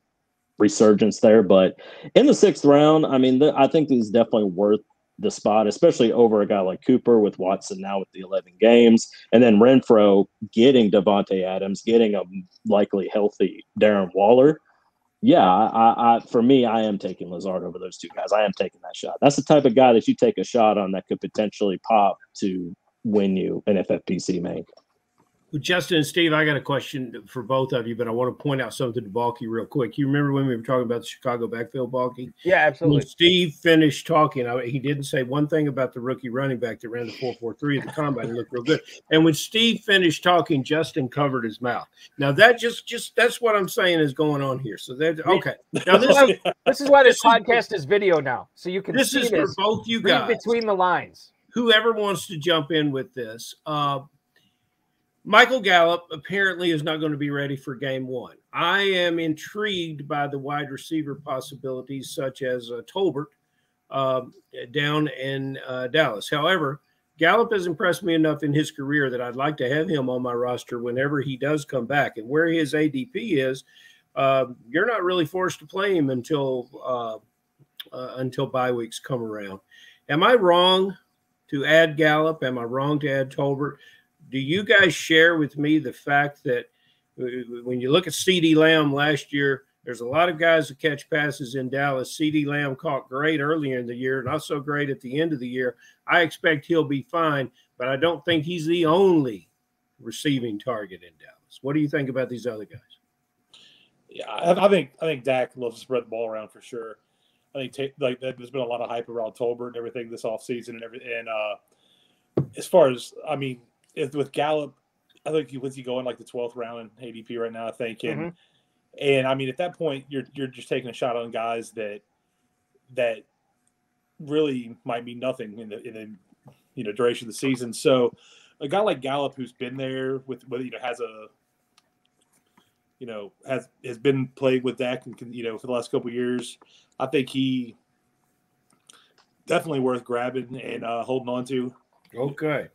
resurgence there, but in the 6th round, I mean, I think this is definitely worth the spot, especially over a guy like Cooper, with Watson now with the 11 games, and then Renfrow getting Devontae Adams, getting a likely healthy Darren Waller. Yeah, for me, I am taking Lazard over those 2 guys. I am taking that shot. That's the type of guy that you take a shot on that could potentially pop to win you an FFPC main. Well, Justin and Steve, I got a question for both of you, but I want to point out something to Balky real quick. You remember when we were talking about the Chicago backfield, Balky? Yeah, absolutely. When Steve finished talking, he didn't say one thing about the rookie running back that ran the 4.43 at the combine and looked real good. And when Steve finished talking, Justin covered his mouth. Now, that just that's what I'm saying is going on here. So that's okay. Now, this is why this podcast is video now, so you can see this. This is for both you guys. Between the lines. Whoever wants to jump in with this. Michael Gallup apparently is not going to be ready for game 1. I am intrigued by the wide receiver possibilities such as Tolbert down in Dallas. However, Gallup has impressed me enough in his career that I'd like to have him on my roster whenever he does come back. And where his ADP is, you're not really forced to play him until bye weeks come around. Am I wrong to add Gallup? Am I wrong to add Tolbert? Do you guys share with me the fact that when you look at CeeDee Lamb last year, there's a lot of guys that catch passes in Dallas. CeeDee Lamb caught great earlier in the year, not so great at the end of the year. I expect he'll be fine, but I don't think he's the only receiving target in Dallas. What do you think about these other guys? Yeah, I think Dak loves to spread the ball around for sure. I think there's been a lot of hype around Tolbert and everything this offseason and everything. And as far as, I mean, with Gallup, I think he's going like the 12th round in ADP right now, I think. And I mean, at that point, you're just taking a shot on guys that really might mean nothing in the duration of the season. So a guy like Gallup, who's been there with has been played with Dak and for the last couple of years, I think he definitely worth grabbing and holding on to. Okay.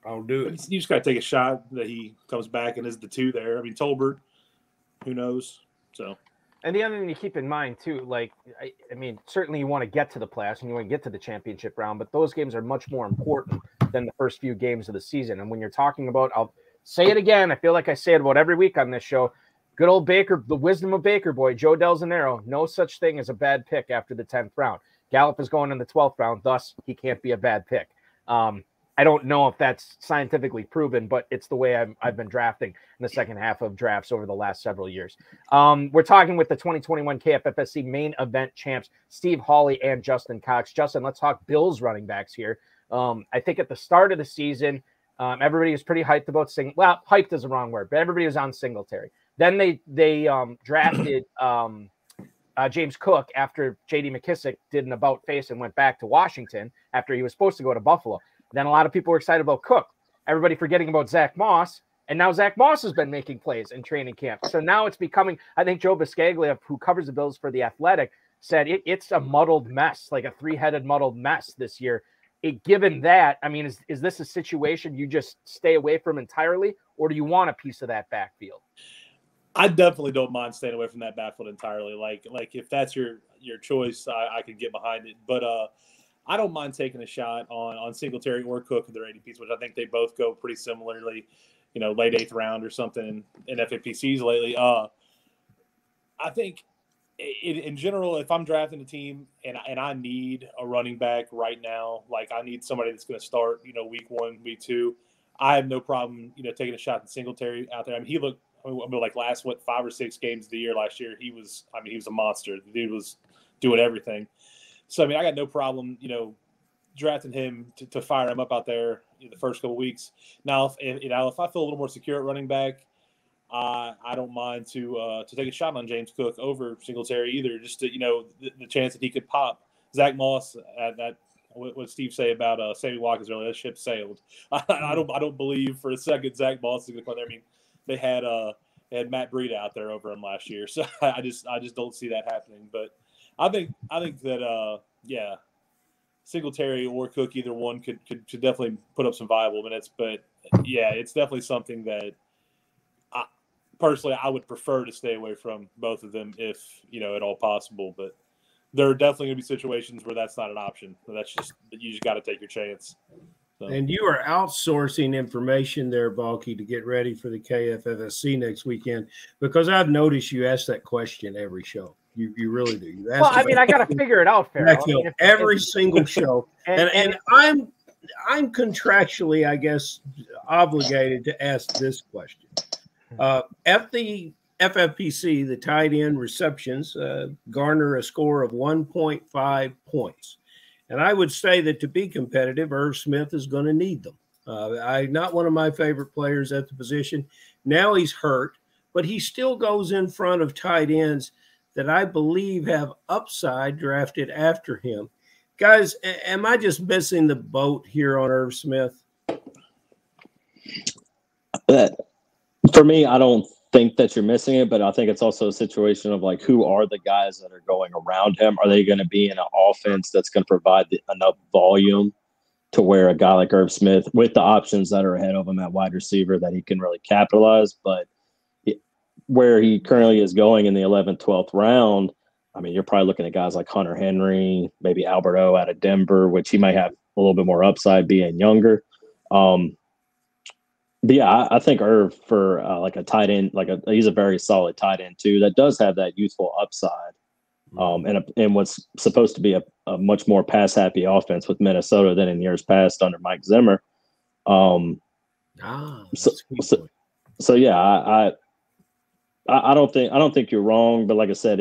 I'll do it. You just got to take a shot that he comes back and is the 2 there. I mean, Tolbert, who knows? So, and the other thing to keep in mind too, like I mean, certainly you want to get to the playoffs and you want to get to the championship round, but those games are much more important than the first few games of the season. And when you're talking about, I'll say it again, I feel like I say it about every week on this show. Good old Baker, the wisdom of Baker boy, Joe Del Zanero. No such thing as a bad pick after the 10th round. Gallup is going in the 12th round, thus he can't be a bad pick. I don't know if that's scientifically proven, but it's the way I've been drafting in the second half of drafts over the last several years. We're talking with the 2021 KFFSC main event champs, Steve Hawley and Justin Cox. Justin, let's talk Bills running backs here. I think at the start of the season, Everybody was pretty hyped about well, hyped is the wrong word, but everybody was on Singletary. Then they drafted James Cook after J.D. McKissick did an about face and went back to Washington after he was supposed to go to Buffalo. Then a lot of people were excited about Cook. Everybody forgetting about Zach Moss. And now Zach Moss has been making plays in training camp. So now it's becoming, I think Joe Biscaglia, who covers the Bills for The Athletic, said it's a muddled mess, like a three-headed muddled mess this year. Given that, I mean, is this a situation you just stay away from entirely, or do you want a piece of that backfield? I definitely don't mind staying away from that backfield entirely. Like if that's your choice, I could get behind it. But I don't mind taking a shot on Singletary or Cook in their ADPs, which I think they both go pretty similarly, late 8th round or something in FFPCs lately. I think in general, if I'm drafting a team and I need a running back right now, like I need somebody that's going to start, week 1, week 2, I have no problem, taking a shot at Singletary out there. I mean, he looked, like last 5 or 6 games of the year last year, he was a monster. The dude was doing everything. So, I mean, I got no problem, drafting him to fire him up out there the first couple of weeks. Now, if I feel a little more secure at running back, I don't mind to take a shot on James Cook over Singletary either, just to, the chance that he could pop. Zach Moss, what Steve say about Sammy Watkins earlier, that ship sailed. I don't believe for a second Zach Moss is going to come there. I mean, they had Matt Breida out there over him last year, so I just don't see that happening. But I think that Singletary or Cook, either one could definitely put up some viable minutes. But yeah, it's definitely something that personally I would prefer to stay away from both of them if at all possible. But there are definitely going to be situations where that's not an option. That's just you just got to take your chance. So. And you are outsourcing information there, Balky, to get ready for the KFFSC next weekend, because I've noticed you ask that question every show. You really do. You ask I got to figure it out, Farrell. Every single show. and I'm contractually, I guess, obligated to ask this question. At the FFPC, the tight end receptions garner a score of 1.5 points. And I would say that to be competitive, Irv Smith is going to need them. Not one of my favorite players at the position. Now he's hurt, but he still goes in front of tight ends that I believe have upside drafted after him. Guys, am I just missing the boat here on Irv Smith? For me, I don't think that you're missing it, but I think it's also a situation of like, who are the guys that are going around him? Are they going to be in an offense that's going to provide enough volume to where a guy like Irv Smith, with the options that are ahead of him at wide receiver, that he can really capitalize? But where he currently is going in the 11th, 12th round, I mean, you're probably looking at guys like Hunter Henry, maybe Alberto out of Denver, which he might have a little bit more upside being younger. But yeah, I think Irv for like a tight end, he's a very solid tight end too. That does have that youthful upside, and what's supposed to be a much more pass happy offense with Minnesota than in years past under Mike Zimmer. So yeah, I don't think you're wrong, but like I said,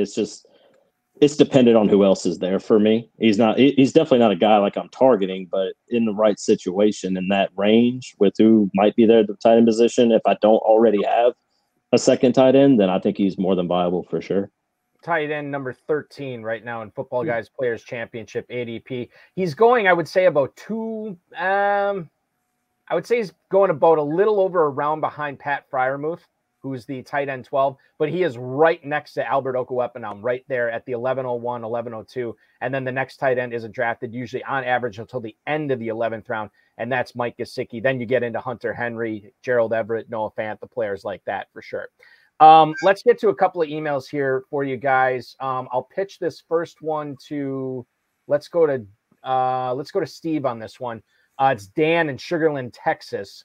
it's dependent on who else is there for me. He's definitely not a guy like I'm targeting, but in the right situation in that range with who might be there at the tight end position, if I don't already have a second tight end, then I think he's more than viable for sure. Tight end number 13 right now in Football Guys Players Championship ADP. He's going, I would say, about he's going about a little over a round behind Pat Freiermuth, who's the tight end 12, but he is right next to Albert Okwuepenam, right there at the 11:01, 11:02. And then the next tight end isn't drafted usually on average until the end of the 11th round, and that's Mike Gesicki. Then you get into Hunter Henry, Gerald Everett, Noah Fant, the players like that for sure. Let's get to a couple of emails here for you guys. I'll pitch this first one to, let's go to Steve on this one. It's Dan in Sugarland, Texas.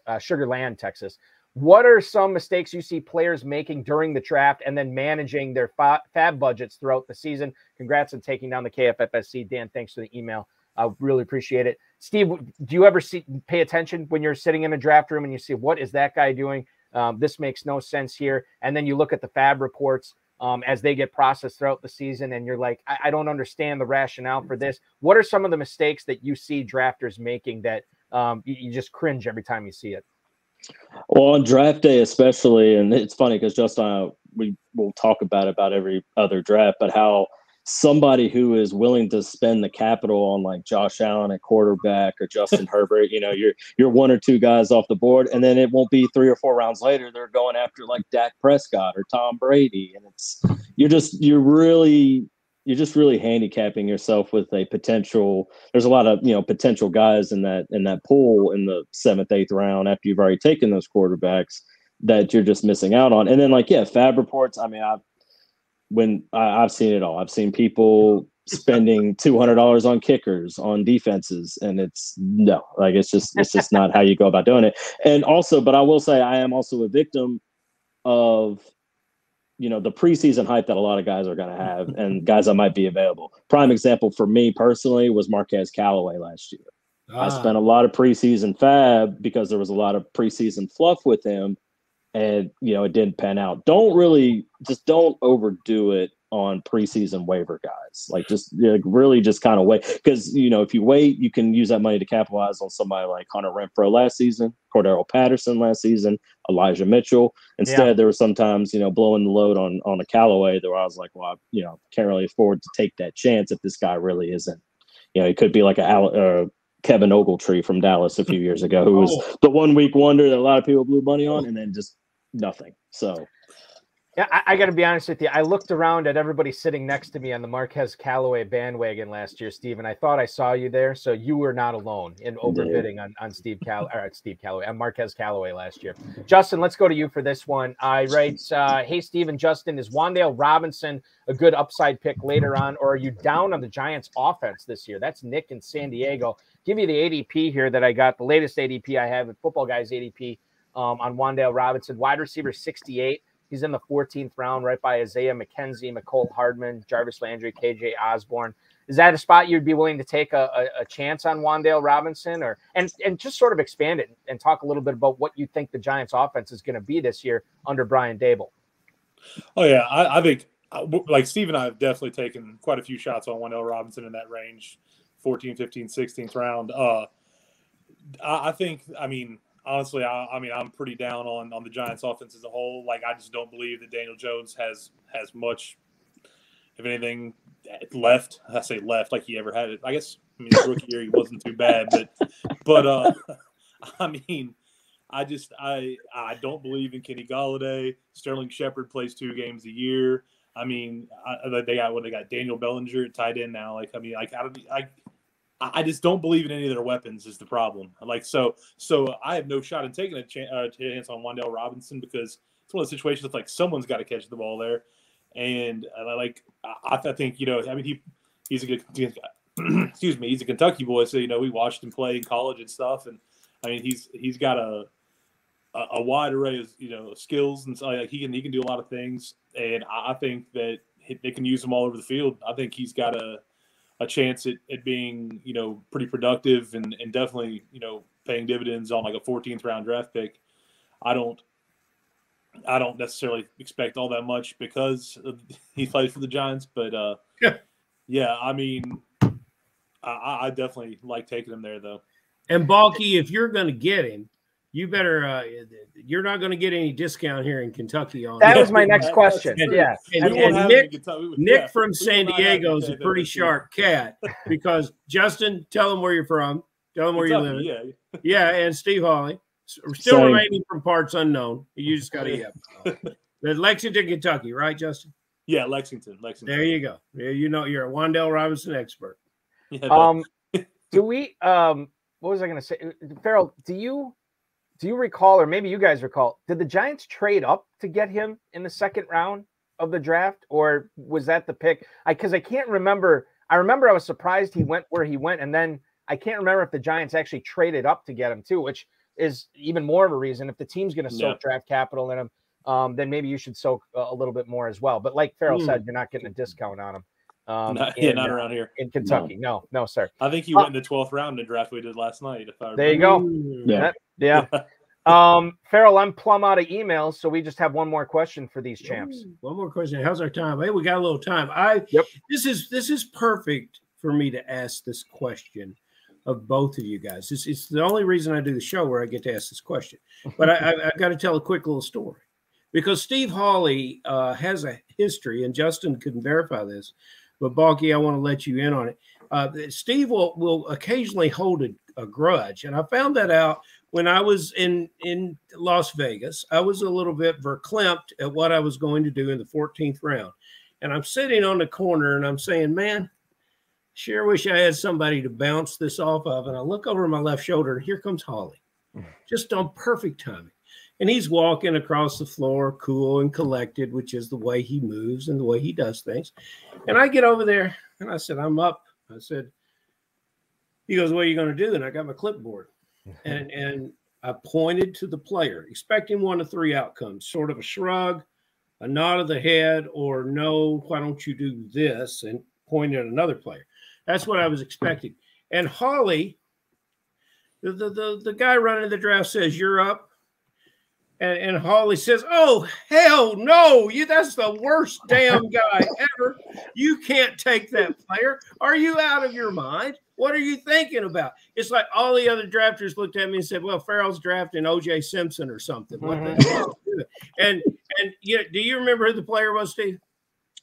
What are some mistakes you see players making during the draft and then managing their fab budgets throughout the season? Congrats on taking down the KFFSC. Dan, thanks for the email. I really appreciate it. Steve, do you ever pay attention when you're sitting in a draft room and you see, what is that guy doing? This makes no sense here. And then you look at the fab reports as they get processed throughout the season, and you're like, I don't understand the rationale for this. What are some of the mistakes that you see drafters making that you just cringe every time you see it. Well, on draft day especially, and it's funny because Justin, we will talk about every other draft, but how somebody who is willing to spend the capital on like Josh Allen at quarterback or Justin Herbert, you're one or two guys off the board, and then it won't be 3 or 4 rounds later they're going after like Dak Prescott or Tom Brady, and you're just really handicapping yourself with a potential. There's a lot of potential guys in that pool in the 7th, 8th round after you've already taken those quarterbacks that you're just missing out on. And then Fab reports. I mean, I've seen it all. I've seen people spending $200 on kickers, on defenses, and it's just not how you go about doing it. And also, but I will say I am also a victim of the preseason hype that a lot of guys are going to have and guys that might be available. Prime example for me personally was Marquez Callaway last year. I spent a lot of preseason fab because there was a lot of preseason fluff with him, and it didn't pan out. Don't overdo it on preseason waiver guys. Really just kind of wait, because if you wait, you can use that money to capitalize on somebody like Hunter Renfrow last season, Cordero Patterson last season, Elijah Mitchell. Instead, there were sometimes blowing the load on a Callaway where I was like, well, I can't really afford to take that chance if this guy really isn't. He could be like a Kevin Ogletree from Dallas a few years ago, who was the 1 week wonder that a lot of people blew money on, and then just nothing. So. Yeah, I got to be honest with you. I looked around at everybody sitting next to me on the Marquez Callaway bandwagon last year, Steve, and I thought I saw you there. So you were not alone in overbidding on Marquez Callaway last year. Justin, let's go to you for this one. I write, hey, Steve and Justin, is Wan'Dale Robinson a good upside pick later on, or are you down on the Giants offense this year? That's Nick in San Diego. Give you the ADP here that I got, the latest ADP I have at Football Guys ADP on Wan'Dale Robinson. Wide receiver 68. He's in the 14th round, right by Isaiah McKenzie, McCole Hardman, Jarvis Landry, KJ Osborne. Is that a spot you'd be willing to take a chance on Wan'Dale Robinson, and just sort of expand it and talk a little bit about what you think the Giants offense is going to be this year under Brian Daboll? Oh yeah, I think like Steve and I have definitely taken quite a few shots on Wan'Dale Robinson in that range, 14, 15, 16th round. I think, honestly, I'm pretty down on the Giants offense as a whole. I just don't believe that Daniel Jones has much, if anything, left. I say left, like he ever had it. I guess, his rookie year he wasn't too bad, but I don't believe in Kenny Golladay. Sterling Shepard plays 2 games a year. They got Daniel Bellinger at tight end now. I just don't believe in any of their weapons is the problem. So I have no shot in taking a chance on Wan'Dale Robinson, because it's one of those situations that's someone's got to catch the ball there. And I think, he's a good, excuse me, he's a Kentucky boy. So, we watched him play in college and stuff. And he's got a wide array of, skills, and so he can do a lot of things. And I think that they can use him all over the field. I think he's got a chance at being, pretty productive and definitely, paying dividends on a 14th round draft pick. I don't necessarily expect all that much because he plays for the Giants, but yeah, I definitely like taking him there though. And Balky, if you're going to get him, you better. You're not going to get any discount here in Kentucky on that. Was my next question. Yeah, and Nick from San Diego is a pretty sharp cat, because Justin, tell him where you're from. Tell him where you live. Yeah, and Steve Hawley, still remaining from parts unknown. You just got to Lexington, Kentucky, right, Justin? Yeah, Lexington. There you go. You're a Wan'Dale Robinson expert. Yeah, do we? What was I going to say, Farrell? Do you recall, or maybe you guys recall, did the Giants trade up to get him in the 2nd round of the draft, or was that the pick? Because I can't remember. I remember I was surprised he went where he went, and then I can't remember if the Giants actually traded up to get him too, which is even more of a reason. If the team's going to soak draft capital in him, then maybe you should soak a little bit more as well. But like Farrell said, you're not getting a discount on him. Not around here in Kentucky. No, sir. I think he went in the 12th round in the draft we did last night. There you go. Yeah. Farrell, I'm plumb out of emails, so we just have one more question for these champs. One more question. How's our time? Hey, we got a little time. This is perfect for me to ask this question. of both of you guys. It's the only reason I do the show where I get to ask this question. But I've got to tell a quick little story, because Steve Hawley has a history, and Justin couldn't verify this, but Balky, I want to let you in on it. Steve will occasionally hold a grudge, and I found that out when I was in Las Vegas. I was a little bit verklempt at what I was going to do in the 14th round, and I'm sitting on the corner and I'm saying, man, sure wish I had somebody to bounce this off of. And I look over my left shoulder, and here comes Hawley, just on perfect timing. And he's walking across the floor, cool and collected, which is the way he moves and the way he does things. And I get over there and I said, I'm up. I said, he goes, what are you going to do? And I got my clipboard. And I pointed to the player, expecting 1 of 3 outcomes, sort of a shrug, a nod of the head, or no, why don't you do this? And pointed at another player. That's what I was expecting. And Hawley, the guy running the draft, says, you're up. And Hawley says, oh, hell no. That's the worst damn guy ever. You can't take that player. Are you out of your mind? What are you thinking about? It's like all the other drafters looked at me and said, well, Farrell's drafting O.J. Simpson or something. What the hell? And do you remember who the player was, Steve?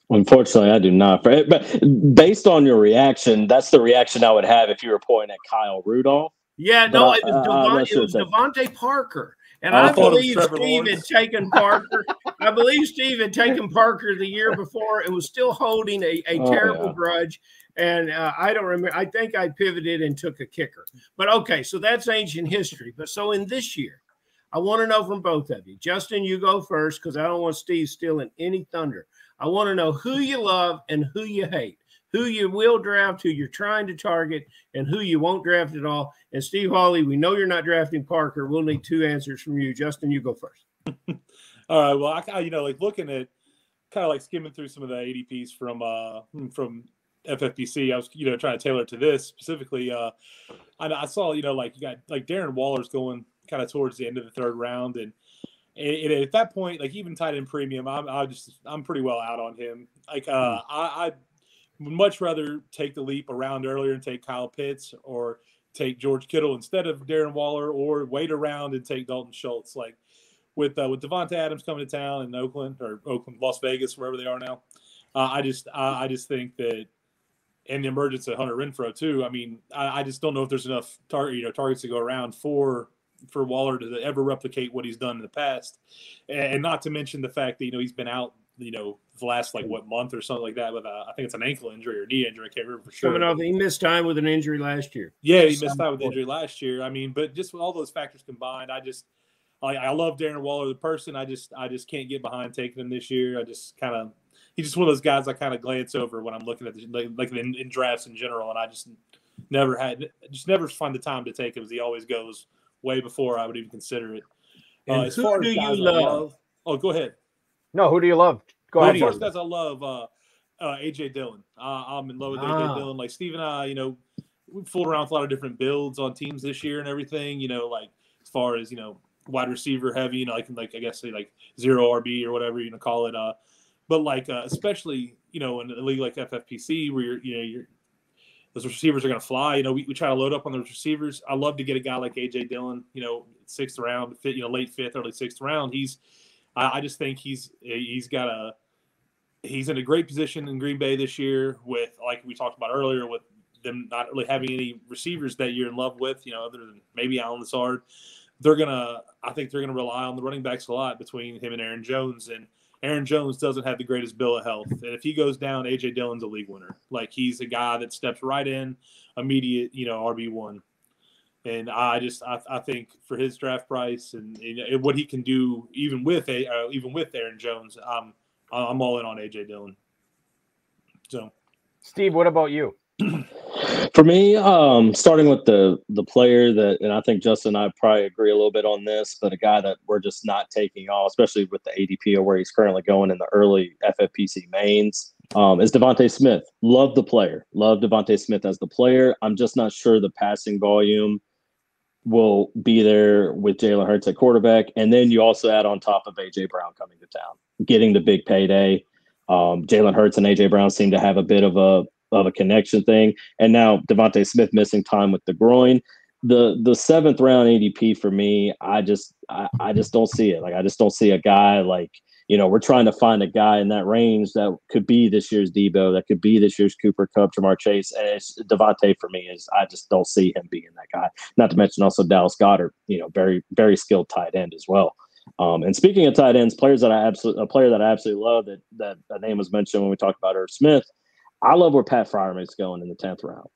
Unfortunately, I do not. But based on your reaction, that's the reaction I would have if you were pointing at Kyle Rudolph. Yeah, no, it was Devante Parker. And I believe Steve had taken Parker. I believe Steve had taken Parker the year before and was still holding a terrible grudge. And I don't remember. I think I pivoted and took a kicker. But okay, so that's ancient history. But so in this year, I want to know from both of you. Justin, you go first, because I don't want Steve stealing any thunder. I want to know who you love and who you hate, who you will draft, who you're trying to target, and who you won't draft at all. And Steve Hawley, we know you're not drafting Parker. We'll need 2 answers from you. Justin, you go first. All right. Well, I like looking at kind of like skimming through some of the ADPs from FFPC. I was, trying to tailor it to this specifically. I saw, like you got like Darren Waller's going kind of towards the end of the 3rd round. And at that point, like even tight end premium, I'm pretty well out on him. Like I would much rather take the leap around earlier and take Kyle Pitts, or take George Kittle instead of Darren Waller, or wait around and take Dalton Schultz. Like with Devontae Adams coming to town in Oakland, Las Vegas, wherever they are now. I just think that, and the emergence of Hunter Renfrow too. I mean, I just don't know if there's enough targets to go around for Waller to ever replicate what he's done in the past, and not to mention the fact that he's been out the last month or something like that with I think it's an ankle injury or knee injury. I can't remember for sure. Coming off, he missed time with an injury last year. Yeah, he missed time with injury last year. I mean, but just with all those factors combined, I love Darren Waller the person. I just can't get behind taking him this year. He's just one of those guys I kind of glance over when I'm looking at in drafts in general, and I just never find the time to take him, as he always goes way before I would even consider it. As far as guys I love? Oh, go ahead. No, who do you love? Go ahead. First, guys, I love AJ Dillon. I'm in love with AJ Dillon. Like Steve and I, we fooled around with a lot of different builds on teams this year and everything. Like as far as wide receiver heavy, like I guess say like 0 RB or whatever you call it. But especially in a league like FFPC where you're those receivers are going to fly. We try to load up on those receivers. I love to get a guy like AJ Dillon. 6th round, late 5th, early 6th round. I just think he's in a great position in Green Bay this year, with, like we talked about earlier, with them not really having any receivers that you're in love with, other than maybe Allen Lazard. I think they're gonna rely on the running backs a lot between him and Aaron Jones. And Aaron Jones doesn't have the greatest bill of health. And if he goes down, AJ Dillon's a league winner. Like, he's a guy that steps right in, immediate, RB1. And I think for his draft price and what he can do, even with Aaron Jones, I'm all in on AJ Dillon. So, Steve, what about you? For me, starting with the player that, and I think Justin and I probably agree a little bit on this, but a guy that we're just not taking off, especially with the ADP or where he's currently going in the early FFPC mains, is Devante Smith. Love the player. Love Devante Smith as the player. I'm just not sure the passing volume will be there with Jalen Hurts at quarterback. And then you also add on top of A.J. Brown coming to town, getting the big payday. Jalen Hurts and A.J. Brown seem to have a bit of a a connection thing. And now Devante Smith missing time with the groin. The 7th round ADP for me, I just don't see it. Like, I just don't see a guy like, we're trying to find a guy in that range that could be this year's Debo, that could be this year's Cooper Kupp, Jamar Chase. And it's Devante for me I just don't see him being that guy. Not to mention also Dallas Goedert, very, very skilled tight end as well. And speaking of tight ends, a player that I absolutely love that name was mentioned when we talked about Irv Smith. I love where Pat Freiermuth's going in the 10th round.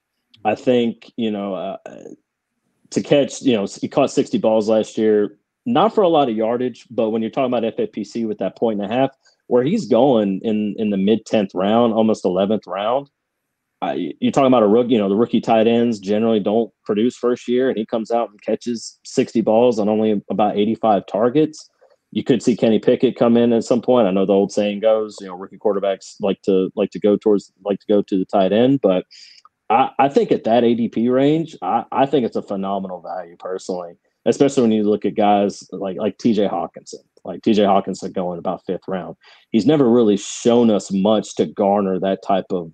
I think, to catch, he caught 60 balls last year, not for a lot of yardage, but when you're talking about FFPC with that 1.5, where he's going in the mid 10th round, almost 11th round, you're talking about a rookie. The rookie tight ends generally don't produce first year, and he comes out and catches 60 balls on only about 85 targets. You could see Kenny Pickett come in at some point. I know the old saying goes, rookie quarterbacks like to go to the tight end, but I think at that ADP range, I think it's a phenomenal value personally, especially when you look at guys like TJ Hawkinson. Like TJ Hawkinson going about 5th round. He's never really shown us much to garner that type of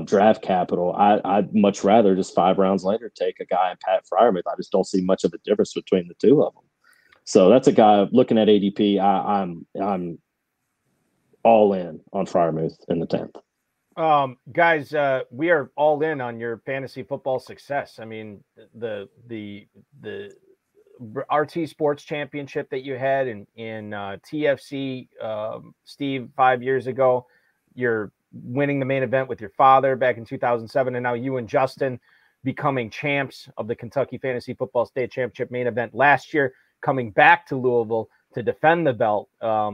draft capital. I'd much rather just 5 rounds later take a guy in Pat Freiermuth. I just don't see much of a difference between the two of them. So that's a guy looking at ADP. I'm all in on Freiermuth in the 10th. Guys, we are all in on your fantasy football success. I mean, the RT Sports Championship that you had in TFC, Steve, 5 years ago, you're winning the main event with your father back in 2007, and now you and Justin becoming champs of the Kentucky Fantasy Football State Championship main event last year, coming back to Louisville to defend the belt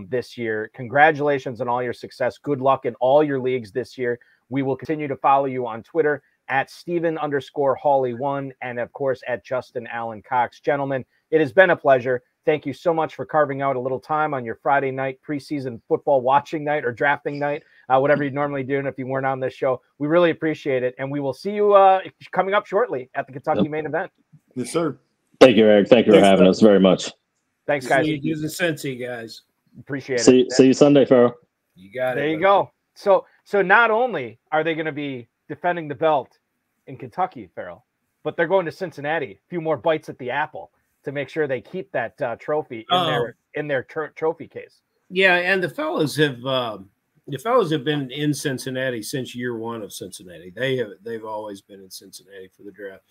this year. Congratulations on all your success. Good luck in all your leagues this year. We will continue to follow you on Twitter at Steven_Hawley1 and of course at Justin Allen Cox. Gentlemen, it has been a pleasure. Thank you so much for carving out a little time on your Friday night preseason football watching night or drafting night, whatever you'd normally do. And if you weren't on this show, we really appreciate it. And we will see you coming up shortly at the Kentucky main event. Yes, sir. Thank you, Eric. Thank you for having us very much. Thanks, guys. See you, Cincy, guys. Appreciate it. See you Sunday, Farrell. You got it. There you go. So not only are they going to be defending the belt in Kentucky, Farrell, but they're going to Cincinnati. A few more bites at the apple to make sure they keep that trophy in their trophy case. Yeah, and the fellas have been in Cincinnati since year one of Cincinnati. They've always been in Cincinnati for the draft.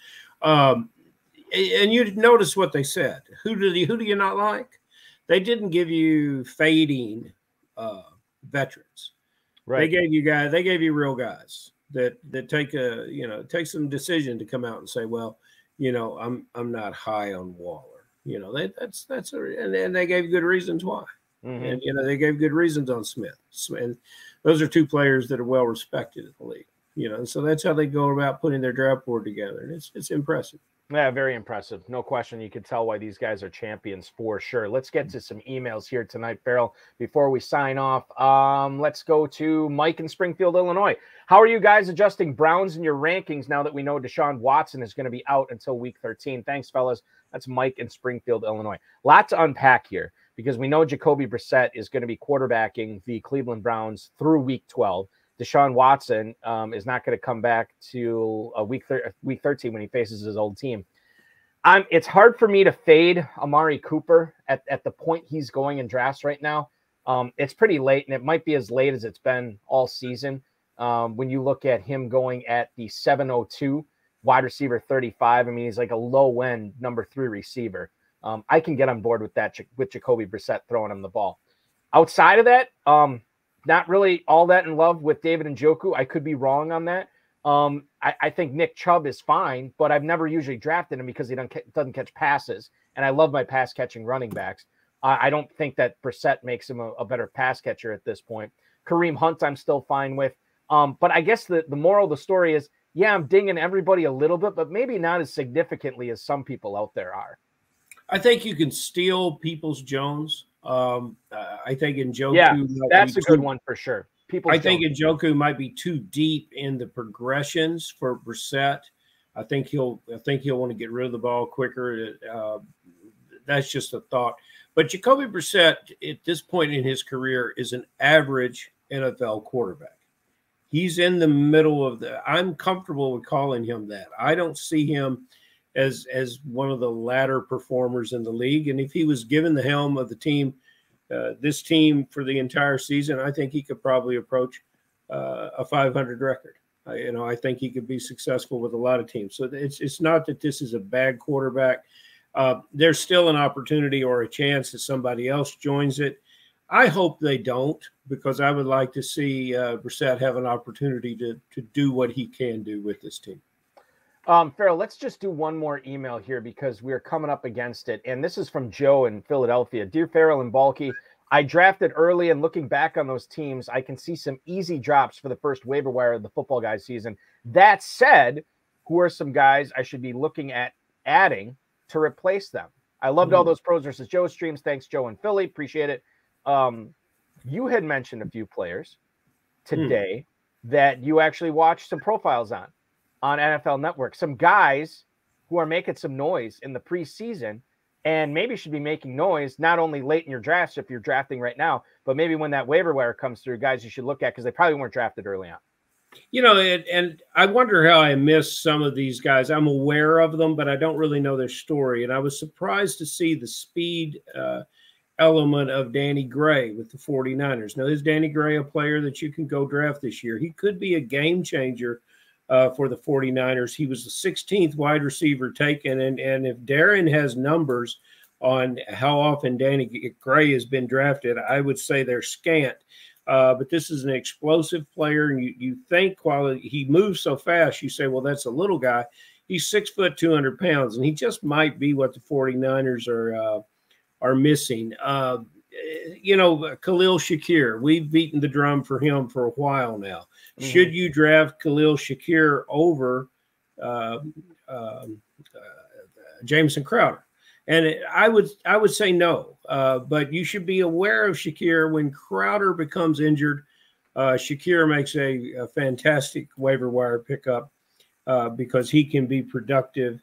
And you notice what they said. Who do you not like? They didn't give you fading veterans. Right. They gave you real guys that take some decision to come out and say, well, I'm not high on Waller. And they gave good reasons why. Mm-hmm. And they gave good reasons on Smith. And those are two players that are well respected in the league. So that's how they go about putting their draft board together. And it's impressive. Yeah, very impressive. No question. You can tell why these guys are champions for sure. Let's get to some emails here tonight, Farrell. Before we sign off, let's go to Mike in Springfield, Illinois. How are you guys adjusting Browns in your rankings now that we know Deshaun Watson is going to be out until week 13? Thanks, fellas. That's Mike in Springfield, Illinois. Lot to unpack here because we know Jacoby Brissett is going to be quarterbacking the Cleveland Browns through week 12. Deshaun Watson is not going to come back to week 13 when he faces his old team. It's hard for me to fade Amari Cooper at the point he's going in drafts right now. It's pretty late, and it might be as late as it's been all season. When you look at him going at the 702 wide receiver 35, I mean, he's like a low-end number 3 receiver. I can get on board with that with Jacoby Brissett throwing him the ball. Outside of that, not really all that in love with David Njoku. I could be wrong on that. I think Nick Chubb is fine, but I've never usually drafted him because he doesn't catch passes, and I love my pass-catching running backs. I don't think that Brissett makes him a better pass catcher at this point. Kareem Hunt I'm still fine with. But I guess the moral of the story is, yeah, I'm dinging everybody a little bit, but maybe not as significantly as some people out there are. I think you can steal Peoples-Jones. I think Njoku. Yeah, that's a good one for sure. I think Njoku might be too deep in the progressions for Brissett. I think he'll want to get rid of the ball quicker. That's just a thought. But Jacoby Brissett at this point in his career is an average NFL quarterback. He's in the middle of I'm comfortable with calling him that. I don't see him as one of the latter performers in the league. And if he was given the helm of the team, this team for the entire season, I think he could probably approach a 500 record. I think he could be successful with a lot of teams. So it's not that this is a bad quarterback. There's still an opportunity or a chance that somebody else joins it. I hope they don't, because I would like to see Brissett have an opportunity to do what he can do with this team. Farrell, let's just do one more email here because we're coming up against it. And this is from Joe in Philadelphia. Dear Farrell and Balky, I drafted early, and looking back on those teams, I can see some easy drops for the first waiver wire of the football guys season. That said, who are some guys I should be looking at adding to replace them? I loved all those Pros versus Joe streams. Thanks, Joe in Philly. Appreciate it. You had mentioned a few players today that you actually watched some profiles on NFL Network, some guys who are making some noise in the preseason and maybe should be making noise not only late in your drafts if you're drafting right now, but maybe when that waiver wire comes through, guys you should look at because they probably weren't drafted early on. And I wonder how I missed some of these guys. I'm aware of them, but I don't really know their story. And I was surprised to see the speed element of Danny Gray with the 49ers. Now, is Danny Gray a player that you can go draft this year? He could be a game changer for the 49ers. He was the 16th wide receiver taken. And if Darren has numbers on how often Danny Gray has been drafted, I would say they're scant. But this is an explosive player. And you think while he moves so fast, you say, well, that's a little guy. He's 6 foot, 200 pounds, and he just might be what the 49ers are missing. Khalil Shakir, we've beaten the drum for him for a while now. Should you draft Khalil Shakir over Jameson Crowder? And I would say no, but you should be aware of Shakir when Crowder becomes injured. Shakir makes a fantastic waiver wire pickup because he can be productive.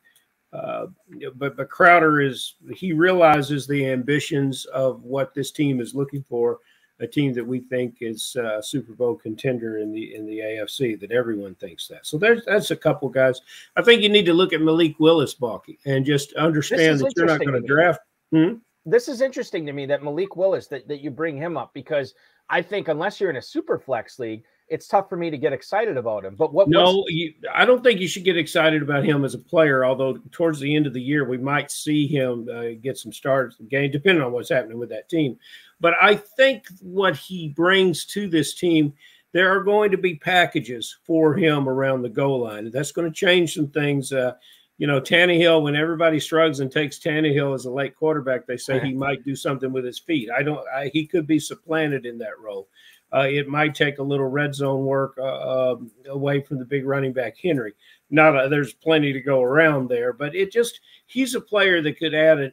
But Crowder he realizes the ambitions of what this team is looking for, a team that we think is a Super Bowl contender in the AFC, that everyone thinks that. So that's a couple guys. I think you need to look at Malik Willis, Balky, and just understand that you're not going to draft. This is interesting to me that Malik Willis, that you bring him up, because I think unless you're in a super flex league, it's tough for me to get excited about him. But I don't think you should get excited about him as a player, although towards the end of the year, we might see him get some starts in the game, depending on what's happening with that team. But I think what he brings to this team, there are going to be packages for him around the goal line. That's going to change some things. Tannehill, when everybody struggles and takes Tannehill as a late quarterback, they say he might do something with his feet. He could be supplanted in that role. It might take a little red zone work away from the big running back Henry. There's plenty to go around there, but he's a player that could add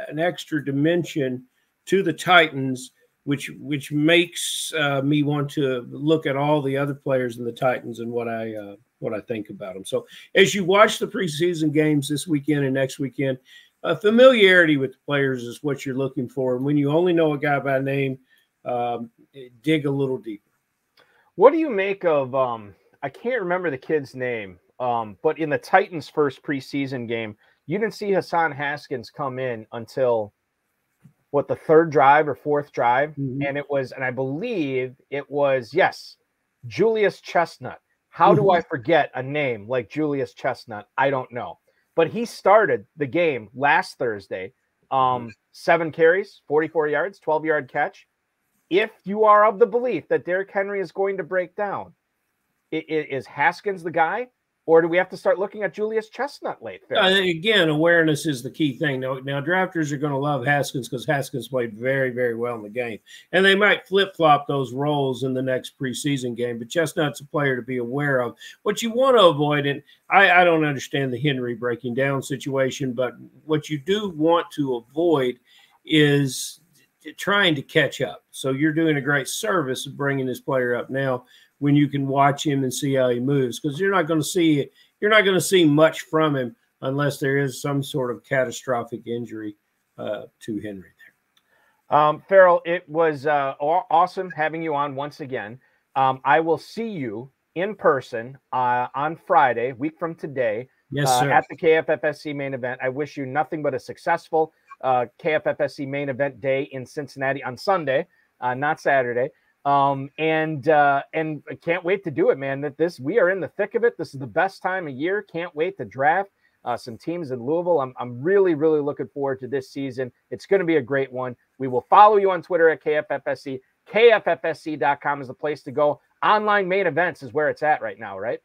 an extra dimension to the Titans, which makes me want to look at all the other players in the Titans and what I think about them. So as you watch the preseason games this weekend and next weekend, familiarity with the players is what you're looking for. And when you only know a guy by name, dig a little deeper. What do you make of I can't remember the kid's name, but in the Titans' first preseason game, you didn't see Hassan Haskins come in until the third drive or fourth drive, and I believe it was Julius Chestnut. How do I forget a name like Julius Chestnut? I don't know, but he started the game last Thursday. 7 carries, 44 yards, 12-yard catch. If you are of the belief that Derrick Henry is going to break down, is Haskins the guy, or do we have to start looking at Julius Chestnut late? Again, awareness is the key thing. Now, drafters are going to love Haskins because Haskins played very, very well in the game. And they might flip-flop those roles in the next preseason game, but Chestnut's a player to be aware of. What you want to avoid, and I don't understand the Henry breaking down situation, but what you do want to avoid is trying to catch up. So you're doing a great service of bringing this player up now when you can watch him and see how he moves, because you're not going to see much from him unless there is some sort of catastrophic injury to Henry there. Farrell, it was awesome having you on once again. I will see you in person on Friday, week from today. Yes, sir. At the KFFSC main event. I wish you nothing but a successful KFFSC main event day in Cincinnati on Sunday, not Saturday. And I can't wait to do it, man. We are in the thick of it. This is the best time of year. Can't wait to draft some teams in Louisville. I'm really, really looking forward to this season. It's going to be a great one. We will follow you on Twitter at KFFSC. KFFSC.com is the place to go. Online main events is where it's at right now, right?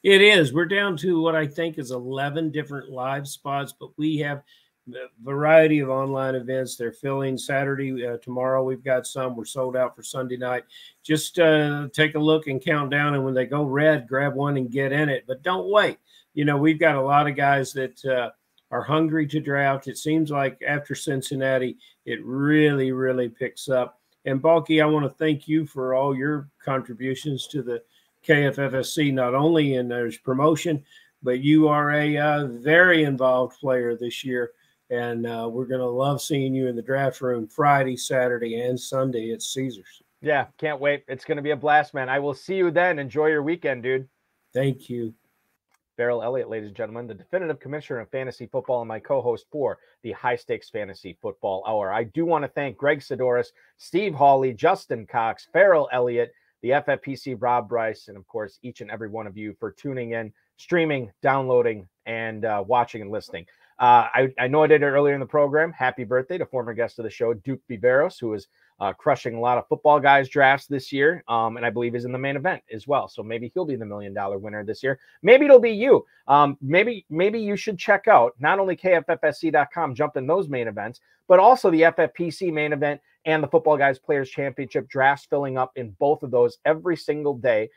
It is. We're down to what I think is 11 different live spots, but we have a variety of online events. They're filling Saturday. Tomorrow we've got some. We're sold out for Sunday night. Just take a look and count down, and when they go red, grab one and get in it. But don't wait. We've got a lot of guys that are hungry to draft. It seems like after Cincinnati, it really, really picks up. And, Balky, I want to thank you for all your contributions to the KFFSC, not only in there's promotion, but you are a very involved player this year, and we're going to love seeing you in the draft room Friday, Saturday, and Sunday at Caesars. Yeah, can't wait. It's going to be a blast, man. I will see you then. Enjoy your weekend, dude. Thank you. Farrell Elliott, ladies and gentlemen, the definitive commissioner of fantasy football and my co-host for the High Stakes Fantasy Football Hour. I do want to thank Greg Sidoris, Steve Hawley, Justin Cox, Farrell Elliott, the FFPC, Rob Bryce, and of course, each and every one of you for tuning in, streaming, downloading, and watching and listening. I know I did it earlier in the program. Happy birthday to former guest of the show, Duke Viveros, who is crushing a lot of football guys drafts this year. And I believe is in the main event as well. So maybe he'll be the $1 million winner this year. Maybe it'll be you. Maybe you should check out not only KFFSC.com, jump in those main events, but also the FFPC main event and the Football Guys Players Championship drafts filling up in both of those every single day.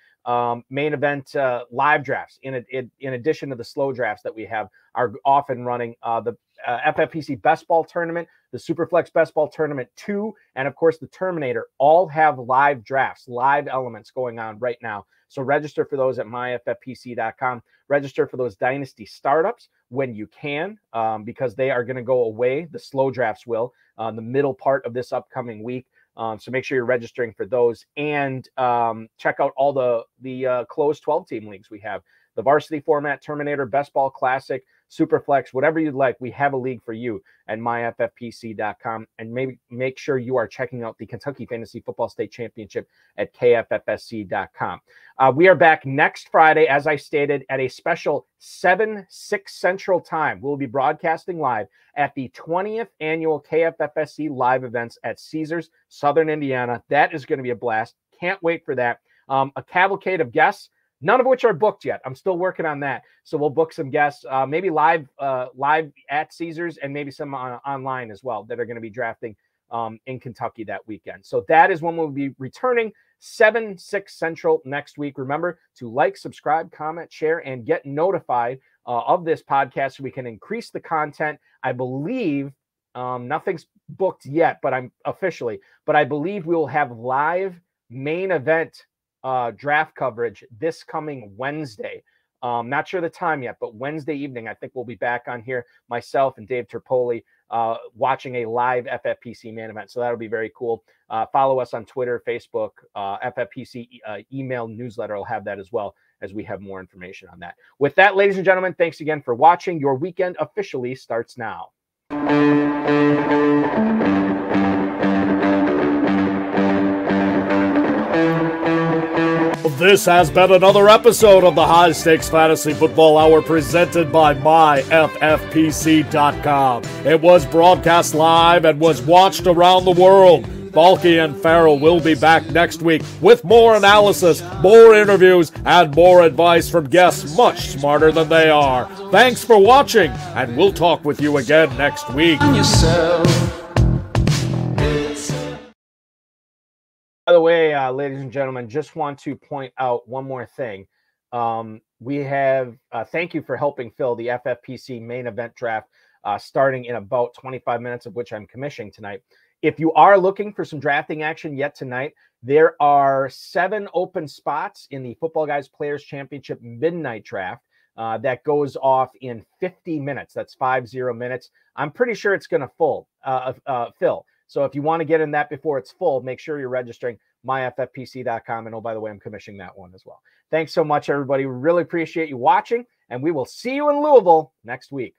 Main event live drafts in addition to the slow drafts that we have are off and running. The FFPC Best Ball Tournament, the Superflex Best Ball Tournament 2, and of course the Terminator all have live drafts, live elements going on right now. So register for those at myffpc.com. Register for those Dynasty startups when you can, because they are going to go away. The slow drafts will, the middle part of this upcoming week. So make sure you're registering for those, and check out all the closed 12-team leagues we have. The varsity format, Terminator, Best Ball Classic, Superflex, whatever you'd like, we have a league for you at myffpc.com. And maybe make sure you are checking out the Kentucky Fantasy Football State Championship at kffsc.com. We are back next Friday, as I stated, at a special 7/6 Central Time. We'll be broadcasting live at the 20th annual KFFSC live events at Caesars, Southern Indiana. That is going to be a blast. Can't wait for that. A cavalcade of guests, none of which are booked yet. I'm still working on that. So we'll book some guests, maybe live at Caesars, and maybe some online as well that are going to be drafting in Kentucky that weekend. So that is when we'll be returning 7/6 Central next week. Remember to like, subscribe, comment, share, and get notified of this podcast so we can increase the content. I believe nothing's booked yet, but I believe we will have live main event draft coverage this coming Wednesday. Not sure the time yet, but Wednesday evening, I think we'll be back on here, myself and Dave Terpoli, watching a live FFPC main event. So that'll be very cool. Follow us on Twitter, Facebook, FFPC email newsletter. I'll have that as well as we have more information on that. With that, ladies and gentlemen, thanks again for watching. Your weekend officially starts now. This has been another episode of the High Stakes Fantasy Football Hour presented by myffpc.com. It was broadcast live and was watched around the world. Balky and Farrell will be back next week with more analysis, more interviews, and more advice from guests much smarter than they are. Thanks for watching, and we'll talk with you again next week. By the way, ladies and gentlemen, just want to point out one more thing. We have, thank you for helping fill the FFPC main event draft starting in about 25 minutes, of which I'm commissioning tonight. If you are looking for some drafting action yet tonight, there are 7 open spots in the Football Guys Players Championship Midnight Draft that goes off in 50 minutes. That's 50 minutes. I'm pretty sure it's going to fill. So if you want to get in that before it's full, make sure you're registering myffpc.com. And oh, by the way, I'm commissioning that one as well. Thanks so much, everybody. We really appreciate you watching, and we will see you in Louisville next week.